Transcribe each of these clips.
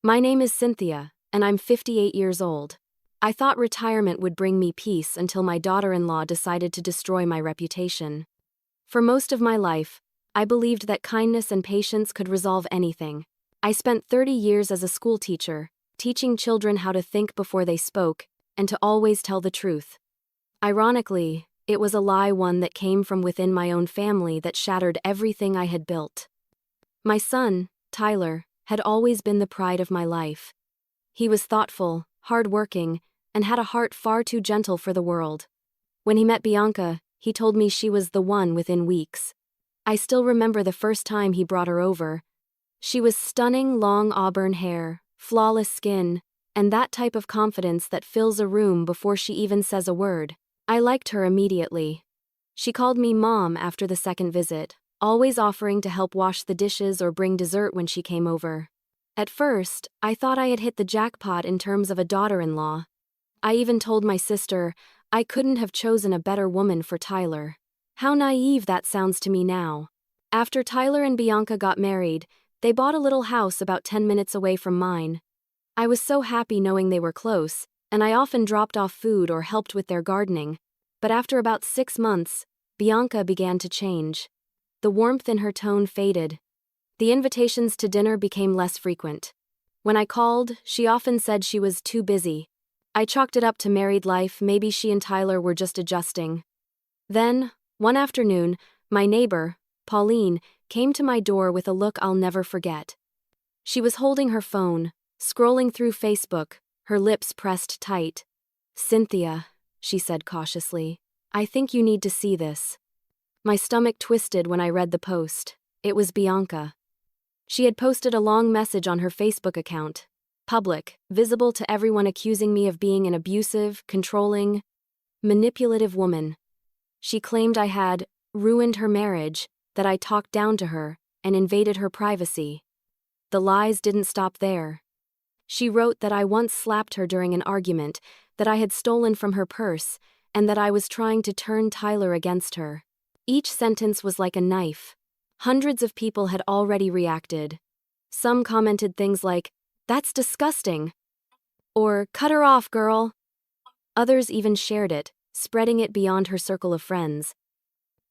My name is Cynthia, and I'm 58 years old. I thought retirement would bring me peace until my daughter-in-law decided to destroy my reputation. For most of my life, I believed that kindness and patience could resolve anything. I spent 30 years as a school teacher, teaching children how to think before they spoke, and to always tell the truth. Ironically, it was a lie, one that came from within my own family, that shattered everything I had built. My son, Tyler, had always been the pride of my life. He was thoughtful, hardworking, and had a heart far too gentle for the world. When he met Bianca, he told me she was the one within weeks. I still remember the first time he brought her over. She was stunning, long auburn hair, flawless skin, and that type of confidence that fills a room before she even says a word. I liked her immediately. She called me Mom after the second visit, always offering to help wash the dishes or bring dessert when she came over. At first, I thought I had hit the jackpot in terms of a daughter-in-law. I even told my sister I couldn't have chosen a better woman for Tyler. How naive that sounds to me now. After Tyler and Bianca got married, they bought a little house about 10 minutes away from mine. I was so happy knowing they were close, and I often dropped off food or helped with their gardening. But after about 6 months, Bianca began to change. The warmth in her tone faded. The invitations to dinner became less frequent. When I called, she often said she was too busy. I chalked it up to married life. Maybe she and Tyler were just adjusting. Then, one afternoon, my neighbor, Pauline, came to my door with a look I'll never forget. She was holding her phone, scrolling through Facebook, her lips pressed tight. "Cynthia," she said cautiously, "I think you need to see this." My stomach twisted when I read the post. It was Bianca. She had posted a long message on her Facebook account, public, visible to everyone, accusing me of being an abusive, controlling, manipulative woman. She claimed I had ruined her marriage, that I talked down to her, and invaded her privacy. The lies didn't stop there. She wrote that I once slapped her during an argument, that I had stolen from her purse, and that I was trying to turn Tyler against her. Each sentence was like a knife. Hundreds of people had already reacted. Some commented things like, "That's disgusting," or "Cut her off, girl." Others even shared it, spreading it beyond her circle of friends.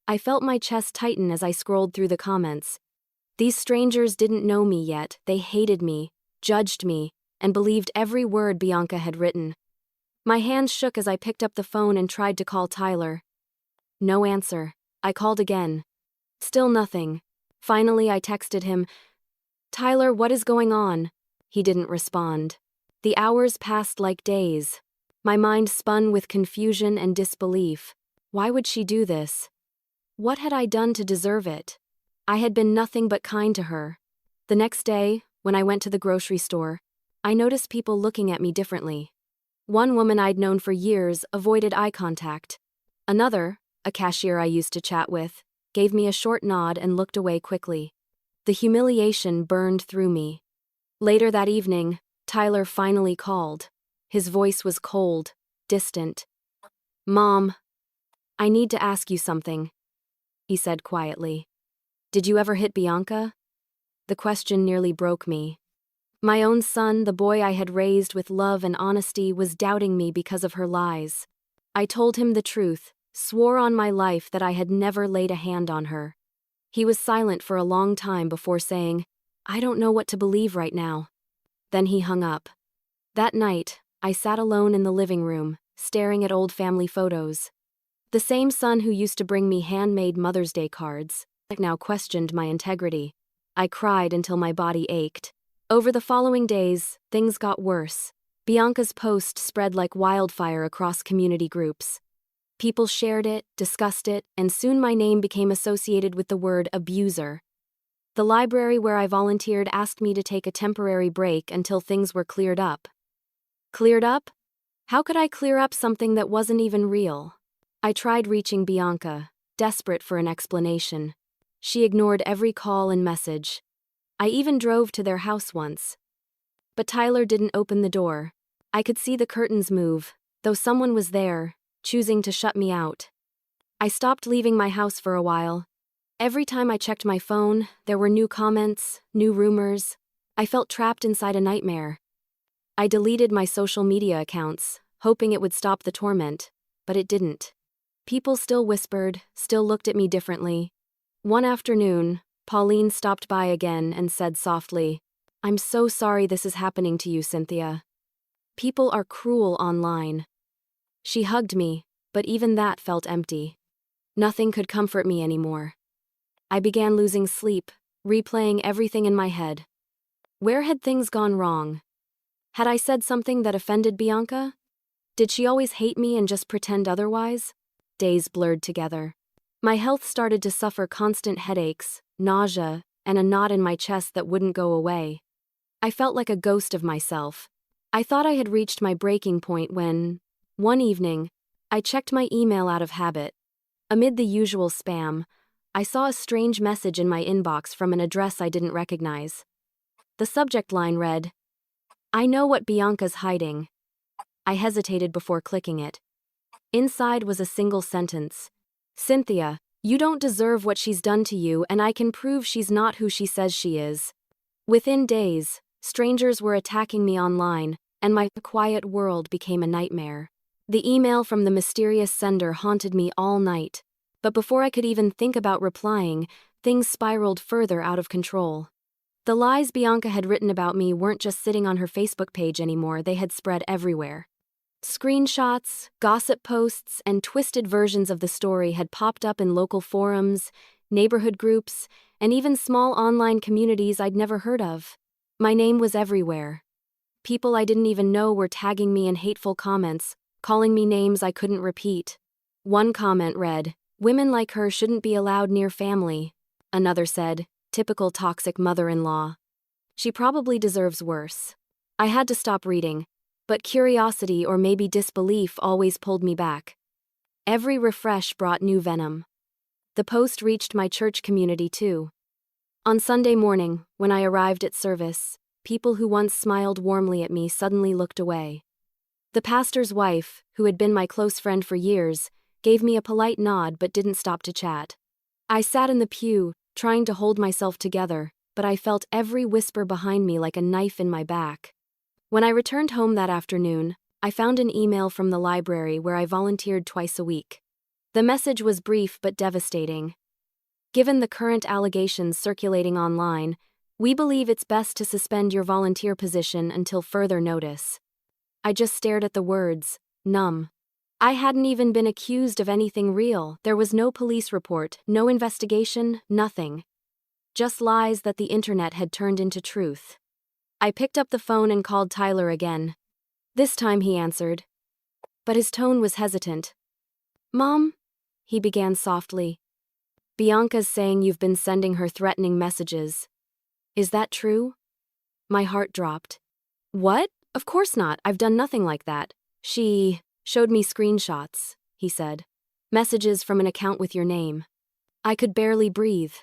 I felt my chest tighten as I scrolled through the comments. These strangers didn't know me yet. They hated me, judged me, and believed every word Bianca had written. My hands shook as I picked up the phone and tried to call Tyler. No answer. I called again. Still nothing. Finally, I texted him, "Tyler, what is going on?" He didn't respond. The hours passed like days. My mind spun with confusion and disbelief. Why would she do this? What had I done to deserve it? I had been nothing but kind to her. The next day, when I went to the grocery store, I noticed people looking at me differently. One woman I'd known for years avoided eye contact. Another, a cashier I used to chat with, gave me a short nod and looked away quickly. The humiliation burned through me. Later that evening, Tyler finally called. His voice was cold, distant. "Mom, I need to ask you something," he said quietly. "Did you ever hit Bianca?" The question nearly broke me. My own son, the boy I had raised with love and honesty, was doubting me because of her lies. I told him the truth, swore on my life that I had never laid a hand on her. He was silent for a long time before saying, "I don't know what to believe right now." Then he hung up. That night, I sat alone in the living room, staring at old family photos. The same son who used to bring me handmade Mother's Day cards now questioned my integrity. I cried until my body ached. Over the following days, things got worse. Bianca's post spread like wildfire across community groups. People shared it, discussed it, and soon my name became associated with the word abuser. The library where I volunteered asked me to take a temporary break until things were cleared up. Cleared up? How could I clear up something that wasn't even real? I tried reaching Bianca, desperate for an explanation. She ignored every call and message. I even drove to their house once. But Tyler didn't open the door. I could see the curtains move, though someone was there, choosing to shut me out. I stopped leaving my house for a while. Every time I checked my phone, there were new comments, new rumors. I felt trapped inside a nightmare. I deleted my social media accounts, hoping it would stop the torment, but it didn't. People still whispered, still looked at me differently. One afternoon, Pauline stopped by again and said softly, "I'm so sorry this is happening to you, Cynthia. People are cruel online." She hugged me, but even that felt empty. Nothing could comfort me anymore. I began losing sleep, replaying everything in my head. Where had things gone wrong? Had I said something that offended Bianca? Did she always hate me and just pretend otherwise? Days blurred together. My health started to suffer constant headaches, nausea, and a knot in my chest that wouldn't go away. I felt like a ghost of myself. I thought I had reached my breaking point when, one evening, I checked my email out of habit. Amid the usual spam, I saw a strange message in my inbox from an address I didn't recognize. The subject line read, "I know what Bianca's hiding." I hesitated before clicking it. Inside was a single sentence. "Cynthia, you don't deserve what she's done to you, and I can prove she's not who she says she is." Within days, strangers were attacking me online, and my quiet world became a nightmare. The email from the mysterious sender haunted me all night, but before I could even think about replying, things spiraled further out of control. The lies Bianca had written about me weren't just sitting on her Facebook page anymore, they had spread everywhere. Screenshots, gossip posts, and twisted versions of the story had popped up in local forums, neighborhood groups, and even small online communities I'd never heard of. My name was everywhere. People I didn't even know were tagging me in hateful comments, calling me names I couldn't repeat. One comment read, "Women like her shouldn't be allowed near family." Another said, "Typical toxic mother-in-law. She probably deserves worse." I had to stop reading, but curiosity or maybe disbelief always pulled me back. Every refresh brought new venom. The post reached my church community too. On Sunday morning, when I arrived at service, people who once smiled warmly at me suddenly looked away. The pastor's wife, who had been my close friend for years, gave me a polite nod but didn't stop to chat. I sat in the pew, trying to hold myself together, but I felt every whisper behind me like a knife in my back. When I returned home that afternoon, I found an email from the library where I volunteered twice a week. The message was brief but devastating. "Given the current allegations circulating online, we believe it's best to suspend your volunteer position until further notice." I just stared at the words, numb. I hadn't even been accused of anything real. There was no police report, no investigation, nothing. Just lies that the internet had turned into truth. I picked up the phone and called Tyler again. This time he answered, but his tone was hesitant. "Mom," he began softly, "Bianca's saying you've been sending her threatening messages. Is that true?" My heart dropped. "What? Of course not. I've done nothing like that. She showed me screenshots," he said. "Messages from an account with your name." I could barely breathe.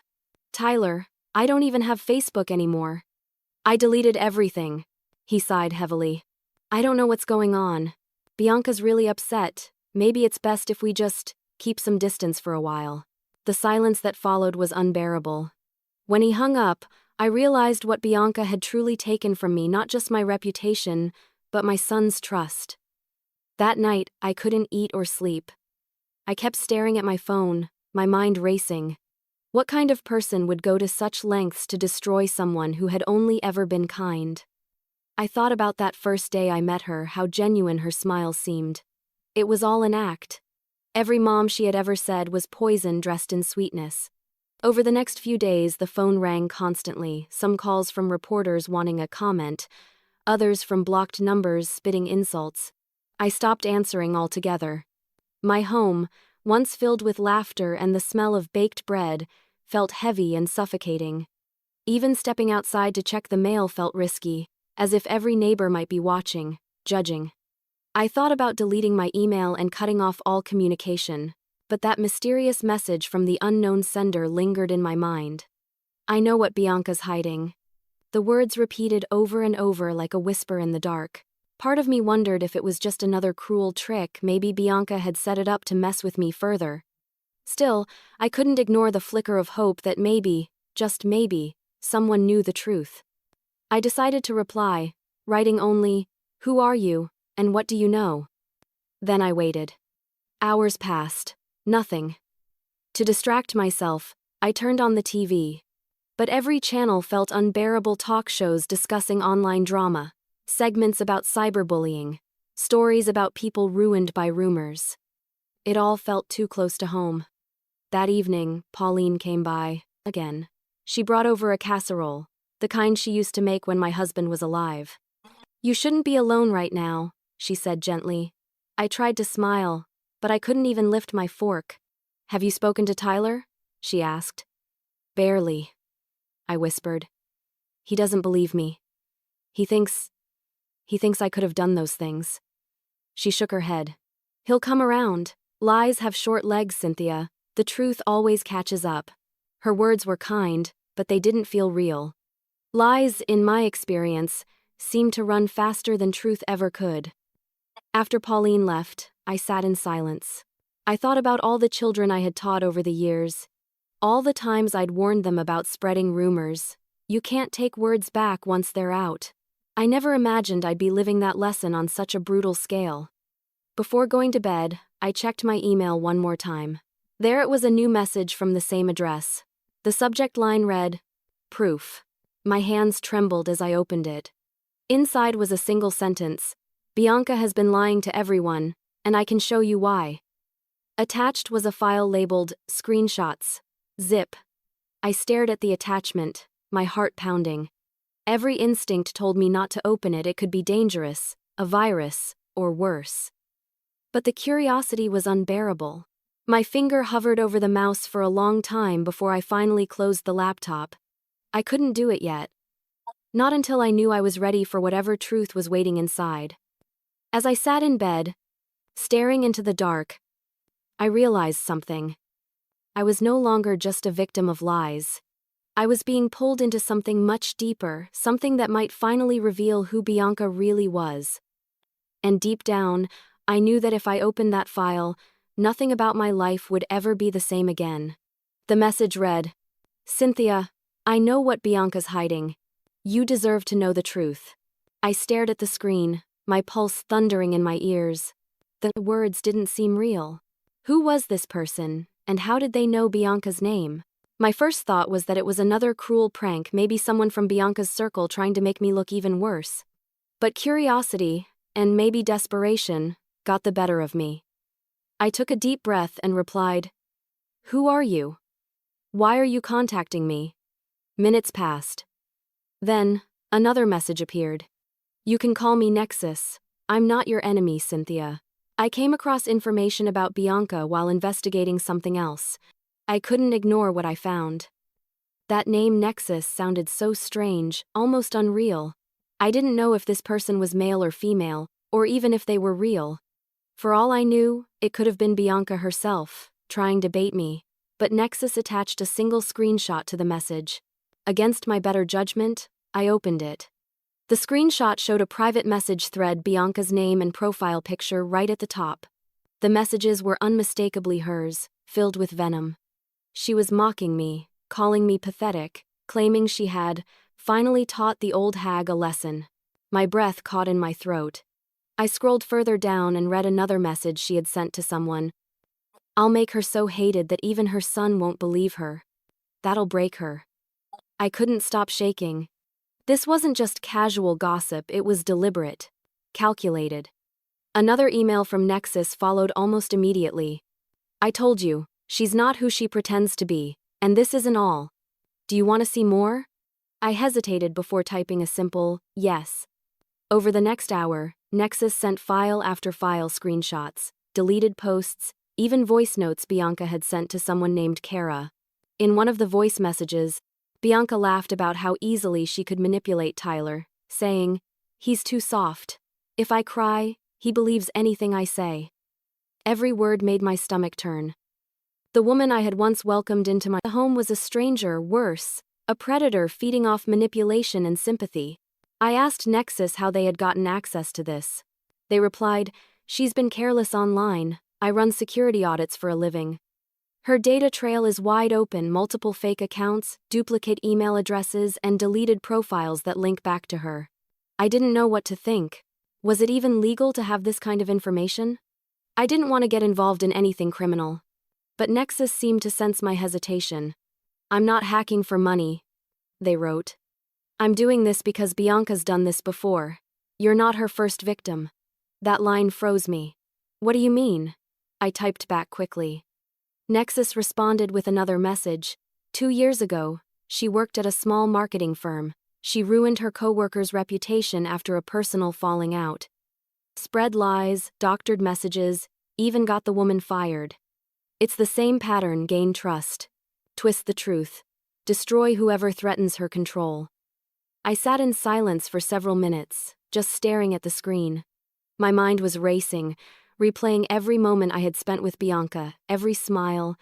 "Tyler, I don't even have Facebook anymore. I deleted everything." He sighed heavily. "I don't know what's going on. Bianca's really upset. Maybe it's best if we just keep some distance for a while." The silence that followed was unbearable. When he hung up, I realized what Bianca had truly taken from me, not just my reputation, but my son's trust. That night, I couldn't eat or sleep. I kept staring at my phone, my mind racing. What kind of person would go to such lengths to destroy someone who had only ever been kind? I thought about that first day I met her, how genuine her smile seemed. It was all an act. Every mom she had ever said was poison dressed in sweetness. Over the next few days, the phone rang constantly, some calls from reporters wanting a comment, others from blocked numbers spitting insults. I stopped answering altogether. My home, once filled with laughter and the smell of baked bread, felt heavy and suffocating. Even stepping outside to check the mail felt risky, as if every neighbor might be watching, judging. I thought about deleting my email and cutting off all communication, but that mysterious message from the unknown sender lingered in my mind. "I know what Bianca's hiding." The words repeated over and over like a whisper in the dark. Part of me wondered if it was just another cruel trick. Maybe Bianca had set it up to mess with me further. Still, I couldn't ignore the flicker of hope that maybe, just maybe, someone knew the truth. I decided to reply, writing only, "Who are you, and what do you know?" Then I waited. Hours passed. Nothing. To distract myself, I turned on the TV. But every channel felt unbearable: talk shows discussing online drama, segments about cyberbullying, stories about people ruined by rumors. It all felt too close to home. That evening, Pauline came by, again. She brought over a casserole, the kind she used to make when my husband was alive. "You shouldn't be alone right now," she said gently. I tried to smile, but I couldn't even lift my fork. "Have you spoken to Tyler?" she asked. "Barely," I whispered. "He doesn't believe me. He thinks I could have done those things." She shook her head. "He'll come around. Lies have short legs, Cynthia. The truth always catches up." Her words were kind, but they didn't feel real. Lies, in my experience, seemed to run faster than truth ever could. After Pauline left, I sat in silence. I thought about all the children I had taught over the years. All the times I'd warned them about spreading rumors. You can't take words back once they're out. I never imagined I'd be living that lesson on such a brutal scale. Before going to bed, I checked my email one more time. There it was, a new message from the same address. The subject line read, "Proof." My hands trembled as I opened it. Inside was a single sentence: "Bianca has been lying to everyone, and I can show you why." Attached was a file labeled "Screenshots." Zip. I stared at the attachment, my heart pounding. Every instinct told me not to open it. It could be dangerous, a virus, or worse. But the curiosity was unbearable. My finger hovered over the mouse for a long time before I finally closed the laptop. I couldn't do it yet. Not until I knew I was ready for whatever truth was waiting inside. As I sat in bed, staring into the dark, I realized something. I was no longer just a victim of lies. I was being pulled into something much deeper, something that might finally reveal who Bianca really was. And deep down, I knew that if I opened that file, nothing about my life would ever be the same again. The message read, "Cynthia, I know what Bianca's hiding. You deserve to know the truth." I stared at the screen, my pulse thundering in my ears. The words didn't seem real. Who was this person, and how did they know Bianca's name? My first thought was that it was another cruel prank, maybe someone from Bianca's circle trying to make me look even worse. But curiosity, and maybe desperation, got the better of me. I took a deep breath and replied, "Who are you? Why are you contacting me?" Minutes passed. Then, another message appeared. "You can call me Nexus. I'm not your enemy, Cynthia. I came across information about Bianca while investigating something else. I couldn't ignore what I found." That name Nexus sounded so strange, almost unreal. I didn't know if this person was male or female, or even if they were real. For all I knew, it could have been Bianca herself, trying to bait me. But Nexus attached a single screenshot to the message. Against my better judgment, I opened it. The screenshot showed a private message thread, Bianca's name and profile picture right at the top. The messages were unmistakably hers, filled with venom. She was mocking me, calling me pathetic, claiming she had finally taught the old hag a lesson. My breath caught in my throat. I scrolled further down and read another message she had sent to someone. "I'll make her so hated that even her son won't believe her. That'll break her." I couldn't stop shaking. This wasn't just casual gossip, it was deliberate, calculated. Another email from Nexus followed almost immediately. "I told you, she's not who she pretends to be, and this isn't all. Do you want to see more?" I hesitated before typing a simple, "yes." Over the next hour, Nexus sent file after file: screenshots, deleted posts, even voice notes Bianca had sent to someone named Kara. In one of the voice messages, Bianca laughed about how easily she could manipulate Tyler, saying, "He's too soft. If I cry, he believes anything I say." Every word made my stomach turn. The woman I had once welcomed into my home was a stranger, worse, a predator feeding off manipulation and sympathy. I asked Nexus how they had gotten access to this. They replied, "She's been careless online. I run security audits for a living." Her data trail is wide open, multiple fake accounts, duplicate email addresses, and deleted profiles that link back to her. I didn't know what to think. Was it even legal to have this kind of information? I didn't want to get involved in anything criminal. But Nexus seemed to sense my hesitation. "I'm not hacking for money," they wrote. "I'm doing this because Bianca's done this before. You're not her first victim." That line froze me. "What do you mean?" I typed back quickly. Nexus responded with another message. 2 years ago, she worked at a small marketing firm. She ruined her coworker's reputation after a personal falling out. Spread lies, doctored messages, even got the woman fired. It's the same pattern: gain trust, twist the truth, destroy whoever threatens her control. I sat in silence for several minutes, just staring at the screen. My mind was racing, replaying every moment I had spent with Bianca, every smile,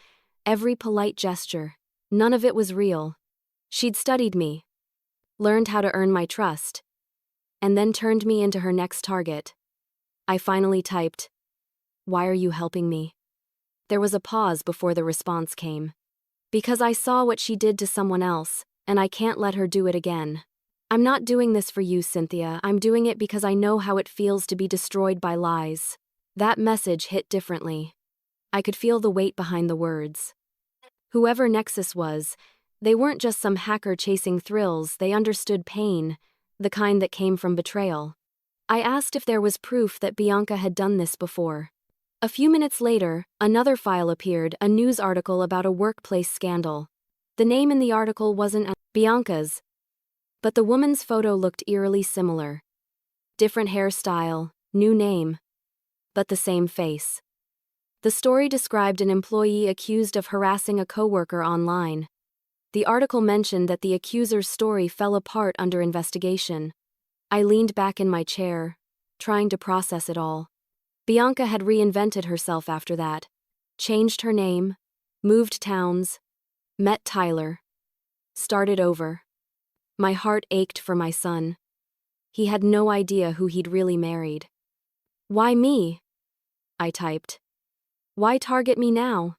every polite gesture. None of it was real. She'd studied me, learned how to earn my trust, and then turned me into her next target. I finally typed, "Why are you helping me?" There was a pause before the response came. "Because I saw what she did to someone else, and I can't let her do it again. I'm not doing this for you, Cynthia. I'm doing it because I know how it feels to be destroyed by lies." That message hit differently. I could feel the weight behind the words. Whoever Nexus was, they weren't just some hacker chasing thrills, they understood pain, the kind that came from betrayal. I asked if there was proof that Bianca had done this before. A few minutes later, another file appeared, a news article about a workplace scandal. The name in the article wasn't Bianca's, but the woman's photo looked eerily similar. Different hairstyle, new name, but the same face. The story described an employee accused of harassing a coworker online. The article mentioned that the accuser's story fell apart under investigation. I leaned back in my chair, trying to process it all. Bianca had reinvented herself after that, changed her name, moved towns, met Tyler, started over. My heart ached for my son. He had no idea who he'd really married. "Why me?" I typed. "Why target me now?"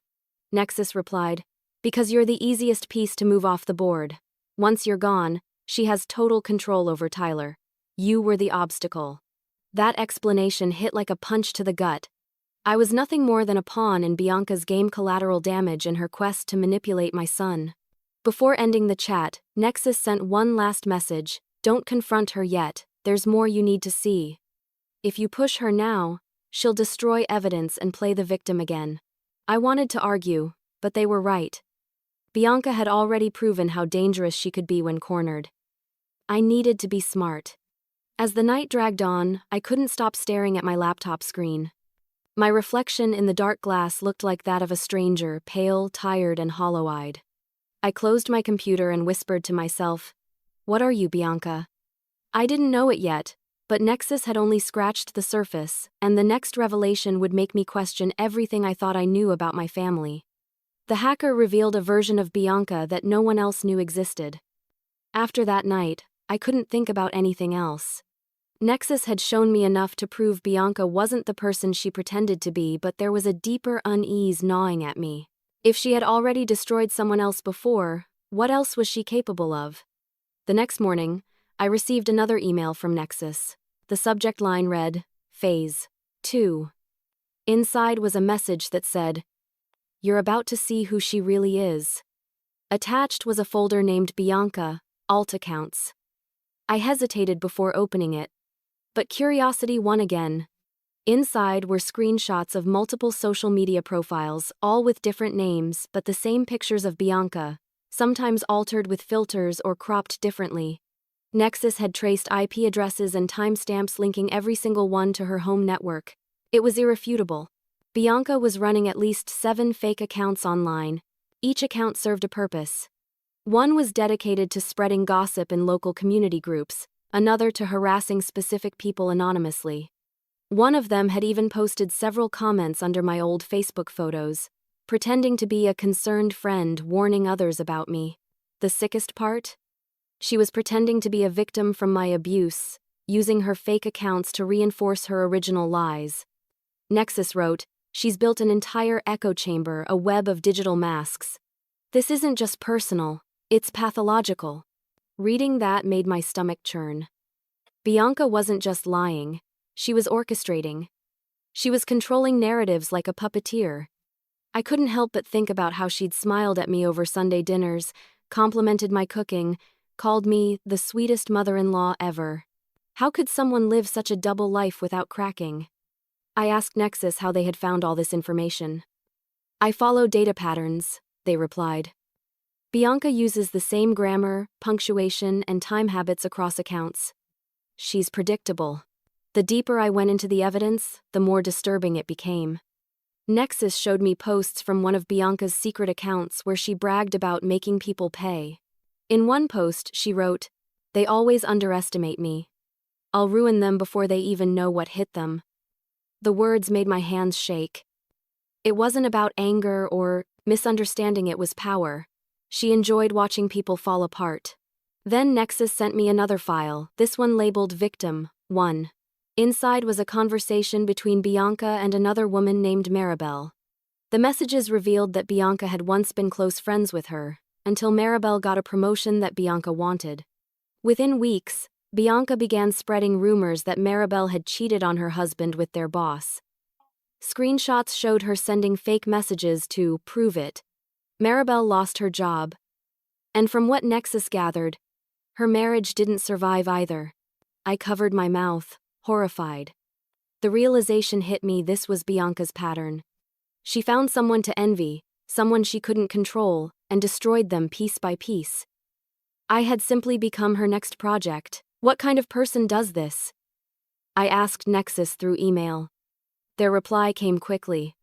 Nexus replied, "Because you're the easiest piece to move off the board. Once you're gone, she has total control over Tyler. You were the obstacle." That explanation hit like a punch to the gut. I was nothing more than a pawn in Bianca's game, collateral damage in her quest to manipulate my son. Before ending the chat, Nexus sent one last message: "Don't confront her yet, there's more you need to see. If you push her now, she'll destroy evidence and play the victim again." I wanted to argue, but they were right. Bianca had already proven how dangerous she could be when cornered. I needed to be smart. As the night dragged on, I couldn't stop staring at my laptop screen. My reflection in the dark glass looked like that of a stranger, pale, tired, and hollow-eyed. I closed my computer and whispered to myself, "What are you, Bianca?" I didn't know it yet, but Nexus had only scratched the surface, and the next revelation would make me question everything I thought I knew about my family. The hacker revealed a version of Bianca that no one else knew existed. After that night, I couldn't think about anything else. Nexus had shown me enough to prove Bianca wasn't the person she pretended to be, but there was a deeper unease gnawing at me. If she had already destroyed someone else before, what else was she capable of? The next morning, I received another email from Nexus. The subject line read, "Phase 2. Inside was a message that said, "You're about to see who she really is." Attached was a folder named Bianca, alt accounts. I hesitated before opening it, but curiosity won again. Inside were screenshots of multiple social media profiles, all with different names but the same pictures of Bianca, sometimes altered with filters or cropped differently. Nexus had traced IP addresses and timestamps linking every single one to her home network. It was irrefutable. Bianca was running at least 7 fake accounts online. Each account served a purpose. One was dedicated to spreading gossip in local community groups, another to harassing specific people anonymously. One of them had even posted several comments under my old Facebook photos, pretending to be a concerned friend warning others about me. The sickest part? She was pretending to be a victim from my abuse, using her fake accounts to reinforce her original lies. Nexus wrote, She's built an entire echo chamber, a web of digital masks. This isn't just personal, it's pathological. Reading that made my stomach churn. Bianca wasn't just lying, she was orchestrating. She was controlling narratives like a puppeteer. I couldn't help but think about how she'd smiled at me over Sunday dinners, complimented my cooking, called me the sweetest mother-in-law ever. How could someone live such a double life without cracking? I asked Nexus how they had found all this information. I follow data patterns, they replied. Bianca uses the same grammar, punctuation, and time habits across accounts. She's predictable. The deeper I went into the evidence, the more disturbing it became. Nexus showed me posts from one of Bianca's secret accounts where she bragged about making people pay. In one post, she wrote, "They always underestimate me. I'll ruin them before they even know what hit them." The words made my hands shake. It wasn't about anger or misunderstanding, it was power. She enjoyed watching people fall apart. Then Nexus sent me another file, this one labeled Victim 1. Inside was a conversation between Bianca and another woman named Maribel. The messages revealed that Bianca had once been close friends with her, until Maribel got a promotion that Bianca wanted. Within weeks, Bianca began spreading rumors that Maribel had cheated on her husband with their boss. Screenshots showed her sending fake messages to prove it. Maribel lost her job. And from what Nexus gathered, her marriage didn't survive either. I covered my mouth, horrified. The realization hit me, this was Bianca's pattern. She found someone to envy, someone she couldn't control, and destroyed them piece by piece. I had simply become her next project. What kind of person does this? I asked Nexus through email. Their reply came quickly.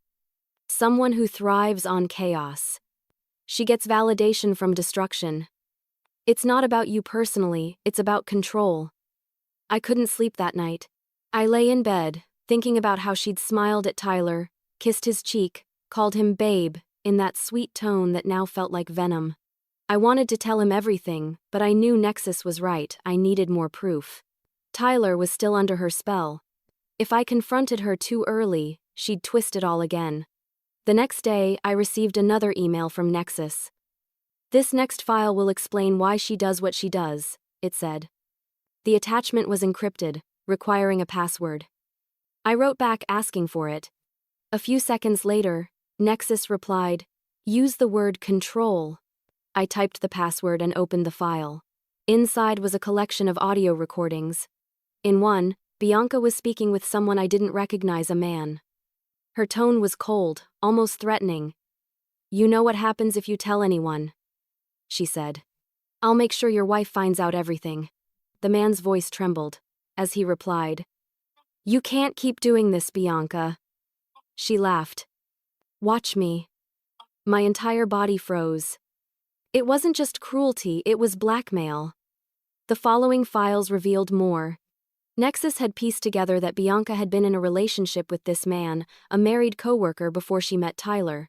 Someone who thrives on chaos. She gets validation from destruction. It's not about you personally, it's about control. I couldn't sleep that night. I lay in bed, thinking about how she'd smiled at Tyler, kissed his cheek, called him babe, in that sweet tone that now felt like venom. I wanted to tell him everything, but I knew Nexus was right, I needed more proof. Tyler was still under her spell. If I confronted her too early, she'd twist it all again. The next day, I received another email from Nexus. "This next file will explain why she does what she does," it said. The attachment was encrypted, requiring a password. I wrote back asking for it. A few seconds later, Nexus replied, "Use the word control." I typed the password and opened the file. Inside was a collection of audio recordings. In one, Bianca was speaking with someone I didn't recognize, a man. Her tone was cold, almost threatening. "You know what happens if you tell anyone," she said. "I'll make sure your wife finds out everything." The man's voice trembled, as he replied, "You can't keep doing this, Bianca." She laughed. "Watch me." My entire body froze. It wasn't just cruelty, it was blackmail. The following files revealed more. Nexus had pieced together that Bianca had been in a relationship with this man, a married coworker, before she met Tyler.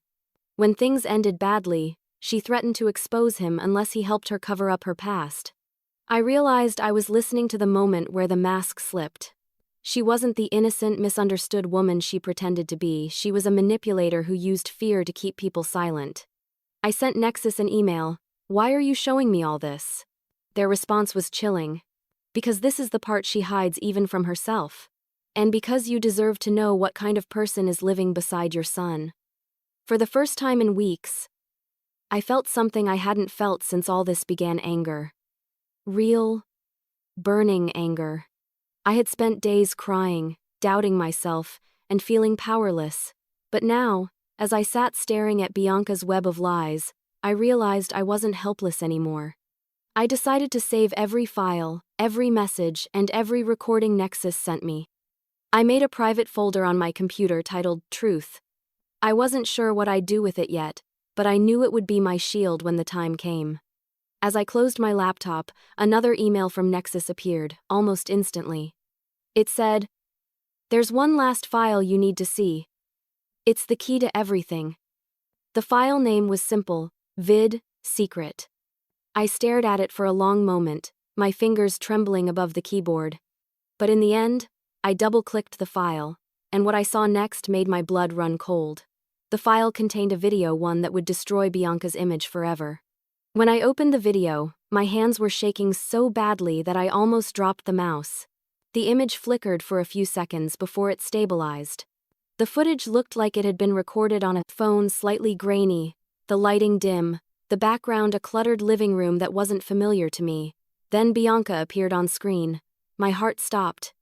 When things ended badly, she threatened to expose him unless he helped her cover up her past. I realized I was listening to the moment where the mask slipped. She wasn't the innocent, misunderstood woman she pretended to be, she was a manipulator who used fear to keep people silent. I sent Nexus an email, "Why are you showing me all this?" Their response was chilling. "Because this is the part she hides even from herself. And because you deserve to know what kind of person is living beside your son." For the first time in weeks, I felt something I hadn't felt since all this began: anger. Real, burning anger. I had spent days crying, doubting myself, and feeling powerless. But now, as I sat staring at Bianca's web of lies, I realized I wasn't helpless anymore. I decided to save every file, every message, and every recording Nexus sent me. I made a private folder on my computer titled Truth. I wasn't sure what I'd do with it yet, but I knew it would be my shield when the time came. As I closed my laptop, another email from Nexus appeared, almost instantly. It said, "There's one last file you need to see. It's the key to everything." The file name was simple, Vid Secret. I stared at it for a long moment, my fingers trembling above the keyboard. But in the end, I double-clicked the file, and what I saw next made my blood run cold. The file contained a video, one that would destroy Bianca's image forever. When I opened the video, my hands were shaking so badly that I almost dropped the mouse. The image flickered for a few seconds before it stabilized. The footage looked like it had been recorded on a phone, slightly grainy, the lighting dim, the background a cluttered living room that wasn't familiar to me. Then Bianca appeared on screen. My heart stopped.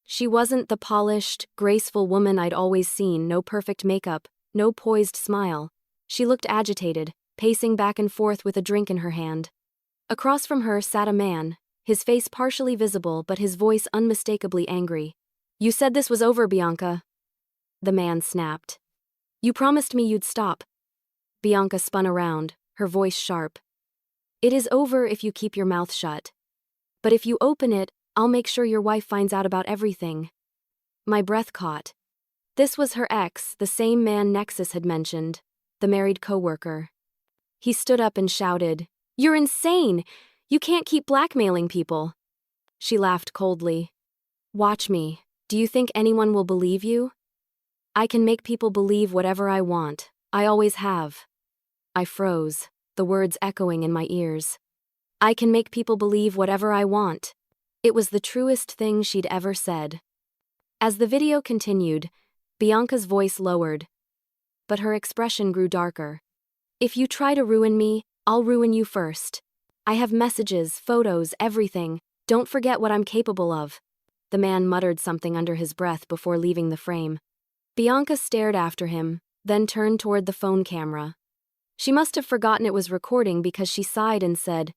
She wasn't the polished, graceful woman I'd always seen, no perfect makeup, no poised smile. She looked agitated, pacing back and forth with a drink in her hand. Across from her sat a man, his face partially visible but his voice unmistakably angry. "You said this was over, Bianca." The man snapped. "You promised me you'd stop." Bianca spun around, her voice sharp. "It is over if you keep your mouth shut. But if you open it, I'll make sure your wife finds out about everything." My breath caught. This was her ex, the same man Nexus had mentioned, the married coworker. He stood up and shouted, "You're insane! You can't keep blackmailing people." She laughed coldly. "Watch me. Do you think anyone will believe you? I can make people believe whatever I want. I always have." I froze, the words echoing in my ears. I can make people believe whatever I want. It was the truest thing she'd ever said. As the video continued, Bianca's voice lowered, but her expression grew darker. "If you try to ruin me, I'll ruin you first. I have messages, photos, everything. Don't forget what I'm capable of." The man muttered something under his breath before leaving the frame. Bianca stared after him, then turned toward the phone camera. She must have forgotten it was recording because she sighed and said,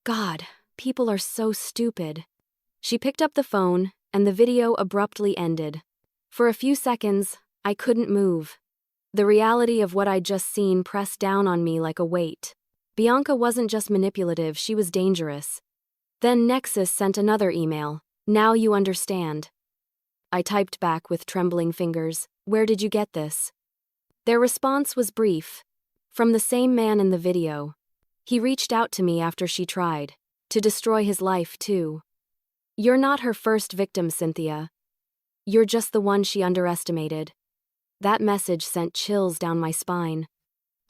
"God, people are so stupid." She picked up the phone, and the video abruptly ended. For a few seconds, I couldn't move. The reality of what I'd just seen pressed down on me like a weight. Bianca wasn't just manipulative, she was dangerous. Then Nexus sent another email. "Now you understand." I typed back with trembling fingers, "Where did you get this?" Their response was brief. From the same man in the video. He reached out to me after she tried to destroy his life, too. "You're not her first victim, Cynthia. You're just the one she underestimated." That message sent chills down my spine.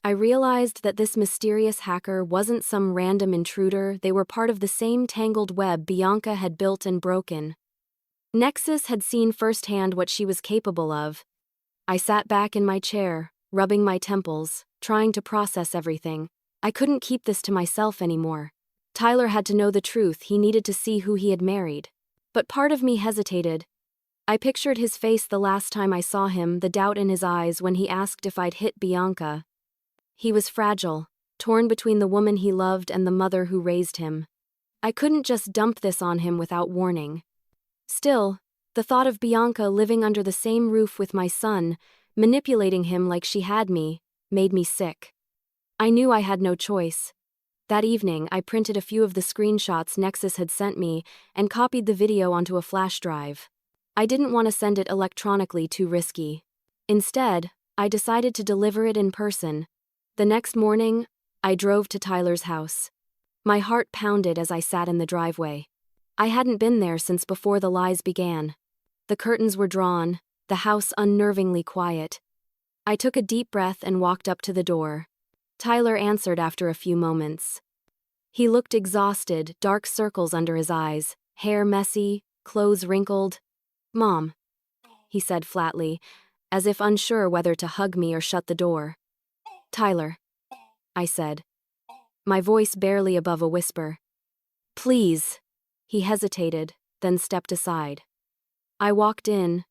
I realized that this mysterious hacker wasn't some random intruder, they were part of the same tangled web Bianca had built and broken. Nexus had seen firsthand what she was capable of. I sat back in my chair, rubbing my temples, trying to process everything. I couldn't keep this to myself anymore. Tyler had to know the truth, he needed to see who he had married. But part of me hesitated. I pictured his face the last time I saw him, the doubt in his eyes when he asked if I'd hit Bianca. He was fragile, torn between the woman he loved and the mother who raised him. I couldn't just dump this on him without warning. Still, the thought of Bianca living under the same roof with my son, manipulating him like she had me, made me sick. I knew I had no choice. That evening, I printed a few of the screenshots Nexus had sent me and copied the video onto a flash drive. I didn't want to send it electronically, too risky. Instead, I decided to deliver it in person. The next morning, I drove to Tyler's house. My heart pounded as I sat in the driveway. I hadn't been there since before the lies began. The curtains were drawn, the house unnervingly quiet. I took a deep breath and walked up to the door. Tyler answered after a few moments. He looked exhausted, dark circles under his eyes, hair messy, clothes wrinkled. "Mom," he said flatly, as if unsure whether to hug me or shut the door. "Tyler," I said, my voice barely above a whisper. "Please." He hesitated, then stepped aside. I walked in.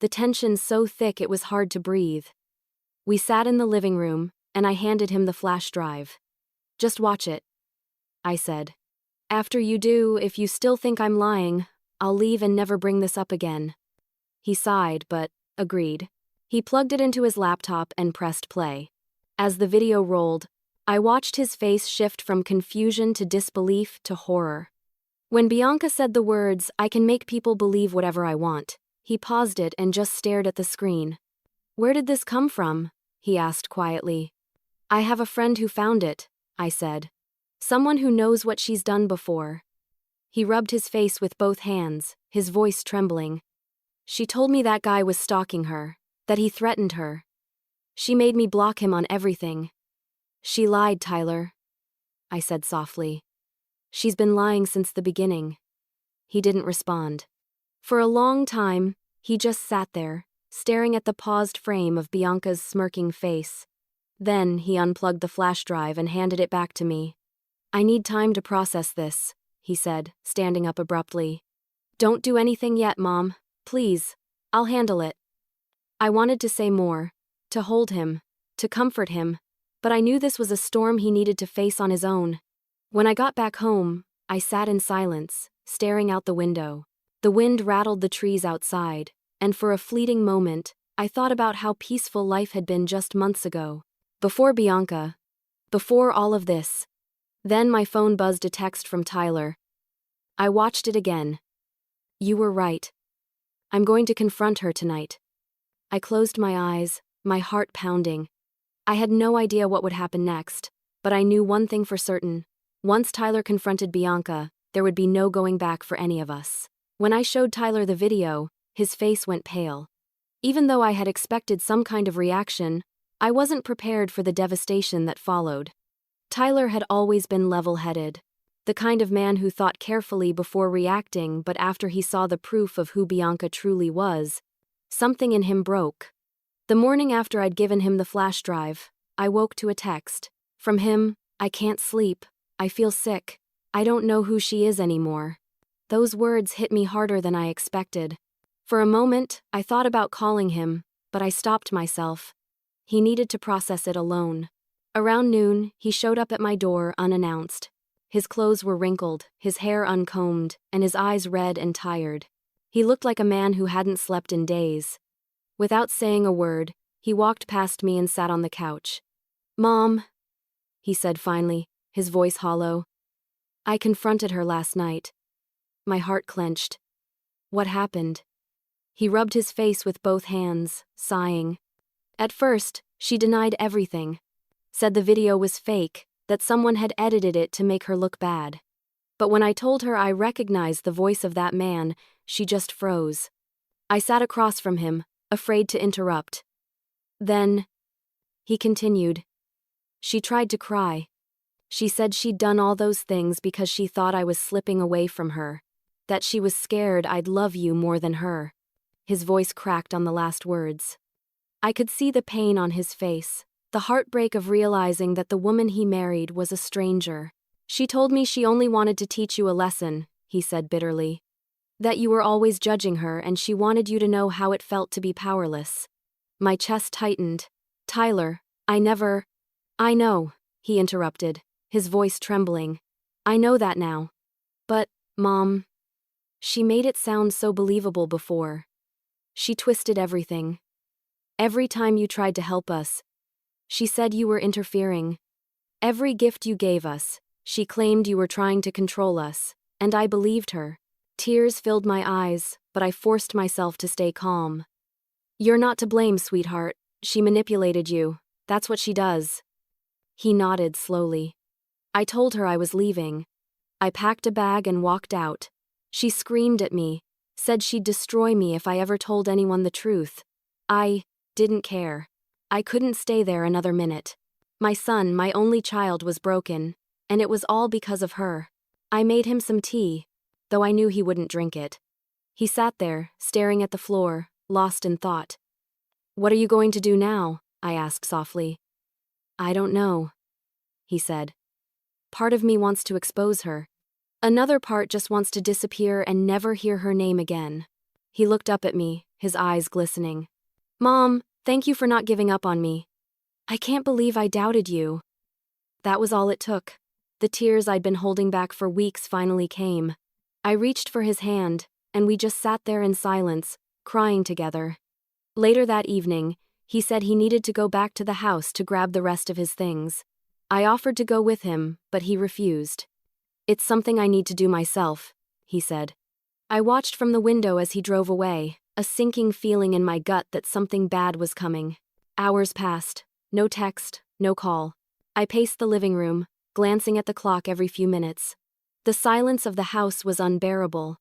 The tension so thick it was hard to breathe. We sat in the living room, and I handed him the flash drive. "Just watch it," I said. "After you do, if you still think I'm lying, I'll leave and never bring this up again." He sighed, but agreed. He plugged it into his laptop and pressed play. As the video rolled, I watched his face shift from confusion to disbelief to horror. When Bianca said the words, "I can make people believe whatever I want," he paused it and just stared at the screen. "Where did this come from?" he asked quietly. "I have a friend who found it," I said. "Someone who knows what she's done before." He rubbed his face with both hands, his voice trembling. She told me that guy was stalking her, that he threatened her. She made me block him on everything. She lied, Tyler, I said softly. She's been lying since the beginning. He didn't respond. For a long time, he just sat there, staring at the paused frame of Bianca's smirking face. Then he unplugged the flash drive and handed it back to me. I need time to process this, he said, standing up abruptly. Don't do anything yet, Mom. Please. I'll handle it. I wanted to say more, to hold him, to comfort him, but I knew this was a storm he needed to face on his own. When I got back home, I sat in silence, staring out the window. The wind rattled the trees outside, and for a fleeting moment, I thought about how peaceful life had been just months ago. Before Bianca. Before all of this. Then my phone buzzed a text from Tyler. I watched it again. You were right. I'm going to confront her tonight. I closed my eyes, my heart pounding. I had no idea what would happen next, but I knew one thing for certain. Once Tyler confronted Bianca, there would be no going back for any of us. When I showed Tyler the video, his face went pale. Even though I had expected some kind of reaction, I wasn't prepared for the devastation that followed. Tyler had always been level-headed, the kind of man who thought carefully before reacting, but after he saw the proof of who Bianca truly was, something in him broke. The morning after I'd given him the flash drive, I woke to a text. From him, I can't sleep, I feel sick, I don't know who she is anymore. Those words hit me harder than I expected. For a moment, I thought about calling him, but I stopped myself. He needed to process it alone. Around noon, he showed up at my door unannounced. His clothes were wrinkled, his hair uncombed, and his eyes red and tired. He looked like a man who hadn't slept in days. Without saying a word, he walked past me and sat on the couch. Mom, he said finally, his voice hollow. I confronted her last night. My heart clenched. What happened? He rubbed his face with both hands, sighing. At first, she denied everything. Said the video was fake, that someone had edited it to make her look bad. But when I told her I recognized the voice of that man, she just froze. I sat across from him, afraid to interrupt. Then, he continued. She tried to cry. She said she'd done all those things because she thought I was slipping away from her, that she was scared I'd love you more than her. His voice cracked on the last words. I could see the pain on his face, the heartbreak of realizing that the woman he married was a stranger. She told me she only wanted to teach you a lesson, he said bitterly. That you were always judging her and she wanted you to know how it felt to be powerless. My chest tightened. Tyler, I know, he interrupted, his voice trembling. I know that now. But, Mom, she made it sound so believable before. She twisted everything. Every time you tried to help us, she said you were interfering. Every gift you gave us, she claimed you were trying to control us, and I believed her. Tears filled my eyes, but I forced myself to stay calm. You're not to blame, sweetheart. She manipulated you. That's what she does. He nodded slowly. I told her I was leaving. I packed a bag and walked out. She screamed at me, said she'd destroy me if I ever told anyone the truth. I didn't care. I couldn't stay there another minute. My son, my only child, was broken, and it was all because of her. I made him some tea, though I knew he wouldn't drink it. He sat there, staring at the floor, lost in thought. What are you going to do now? I asked softly. I don't know, he said. Part of me wants to expose her. Another part just wants to disappear and never hear her name again. He looked up at me, his eyes glistening. Mom, thank you for not giving up on me. I can't believe I doubted you. That was all it took. The tears I'd been holding back for weeks finally came. I reached for his hand, and we just sat there in silence, crying together. Later that evening, he said he needed to go back to the house to grab the rest of his things. I offered to go with him, but he refused. It's something I need to do myself, he said. I watched from the window as he drove away, a sinking feeling in my gut that something bad was coming. Hours passed. No text, no call. I paced the living room, glancing at the clock every few minutes. The silence of the house was unbearable.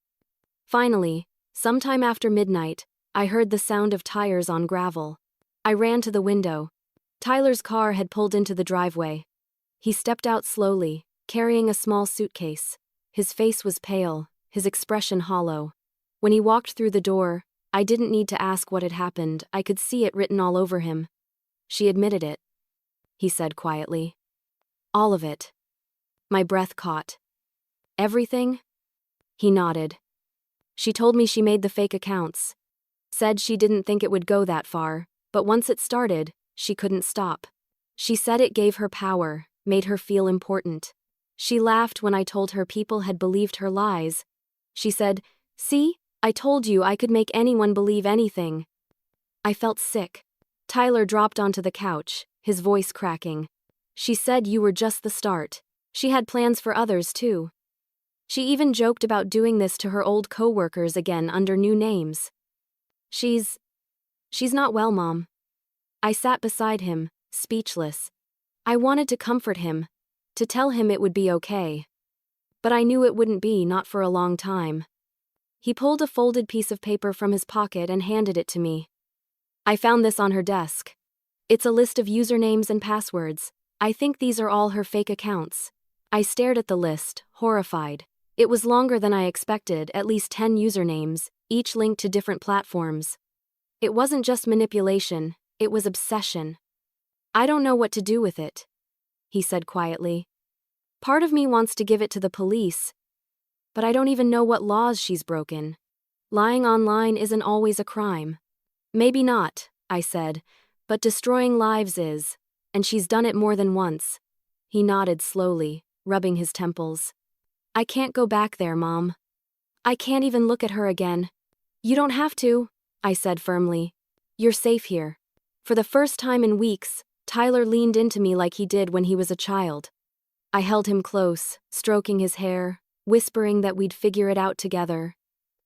Finally, sometime after midnight, I heard the sound of tires on gravel. I ran to the window. Tyler's car had pulled into the driveway. He stepped out slowly, carrying a small suitcase. His face was pale, his expression hollow. When he walked through the door, I didn't need to ask what had happened. I could see it written all over him. "She admitted it," he said quietly. "All of it." My breath caught. "Everything?" He nodded. "She told me she made the fake accounts. Said she didn't think it would go that far, but once it started, she couldn't stop. She said it gave her power, made her feel important. She laughed when I told her people had believed her lies. She said, 'See, I told you I could make anyone believe anything.'" I felt sick. Tyler dropped onto the couch, his voice cracking. "She said you were just the start. She had plans for others too. She even joked about doing this to her old co-workers again under new names. She's not well, Mom." I sat beside him, speechless. I wanted to comfort him, to tell him it would be okay. But I knew it wouldn't be, not for a long time. He pulled a folded piece of paper from his pocket and handed it to me. "I found this on her desk. It's a list of usernames and passwords. I think these are all her fake accounts." I stared at the list, horrified. It was longer than I expected, at least 10 usernames, each linked to different platforms. It wasn't just manipulation, it was obsession. "I don't know what to do with it," he said quietly. "Part of me wants to give it to the police, but I don't even know what laws she's broken. Lying online isn't always a crime." "Maybe not," I said, "but destroying lives is, and she's done it more than once." He nodded slowly, rubbing his temples. "I can't go back there, Mom. I can't even look at her again." "You don't have to," I said firmly. "You're safe here." For the first time in weeks, Tyler leaned into me like he did when he was a child. I held him close, stroking his hair, whispering that we'd figure it out together.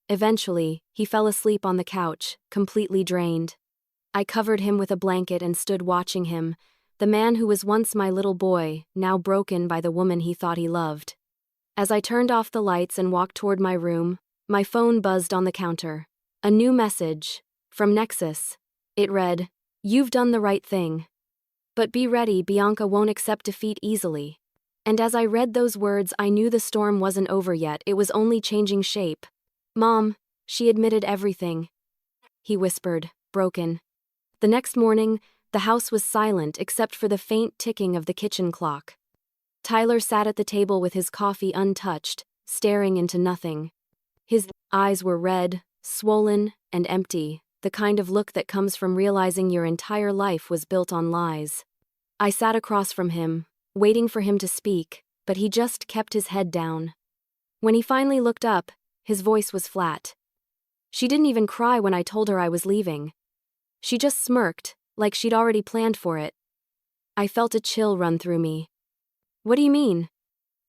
Eventually, he fell asleep on the couch, completely drained. I covered him with a blanket and stood watching him, the man who was once my little boy, now broken by the woman he thought he loved. As I turned off the lights and walked toward my room, my phone buzzed on the counter. A new message, from Nexus. It read, "You've done the right thing. But be ready, Bianca won't accept defeat easily." And as I read those words, I knew the storm wasn't over yet, it was only changing shape. "Mom, she admitted everything," he whispered, broken. The next morning, the house was silent except for the faint ticking of the kitchen clock. Tyler sat at the table with his coffee untouched, staring into nothing. His eyes were red, swollen, and empty, the kind of look that comes from realizing your entire life was built on lies. I sat across from him, waiting for him to speak, but he just kept his head down. When he finally looked up, his voice was flat. "She didn't even cry when I told her I was leaving. She just smirked, like she'd already planned for it." I felt a chill run through me. "What do you mean?"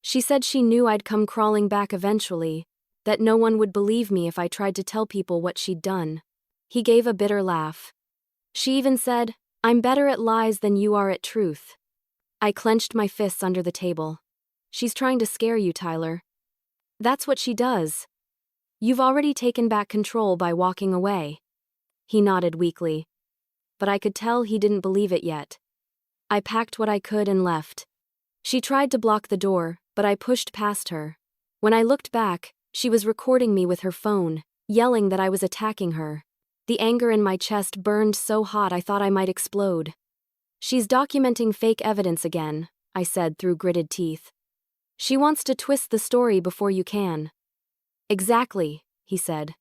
"She said she knew I'd come crawling back eventually, that no one would believe me if I tried to tell people what she'd done." He gave a bitter laugh. "She even said, 'I'm better at lies than you are at truth.'" I clenched my fists under the table. "She's trying to scare you, Tyler. That's what she does. You've already taken back control by walking away." He nodded weakly. But I could tell he didn't believe it yet. I packed what I could and left. She tried to block the door, but I pushed past her. When I looked back, she was recording me with her phone, yelling that I was attacking her. The anger in my chest burned so hot I thought I might explode. "She's documenting fake evidence again," I said through gritted teeth. "She wants to twist the story before you can." "Exactly," he said.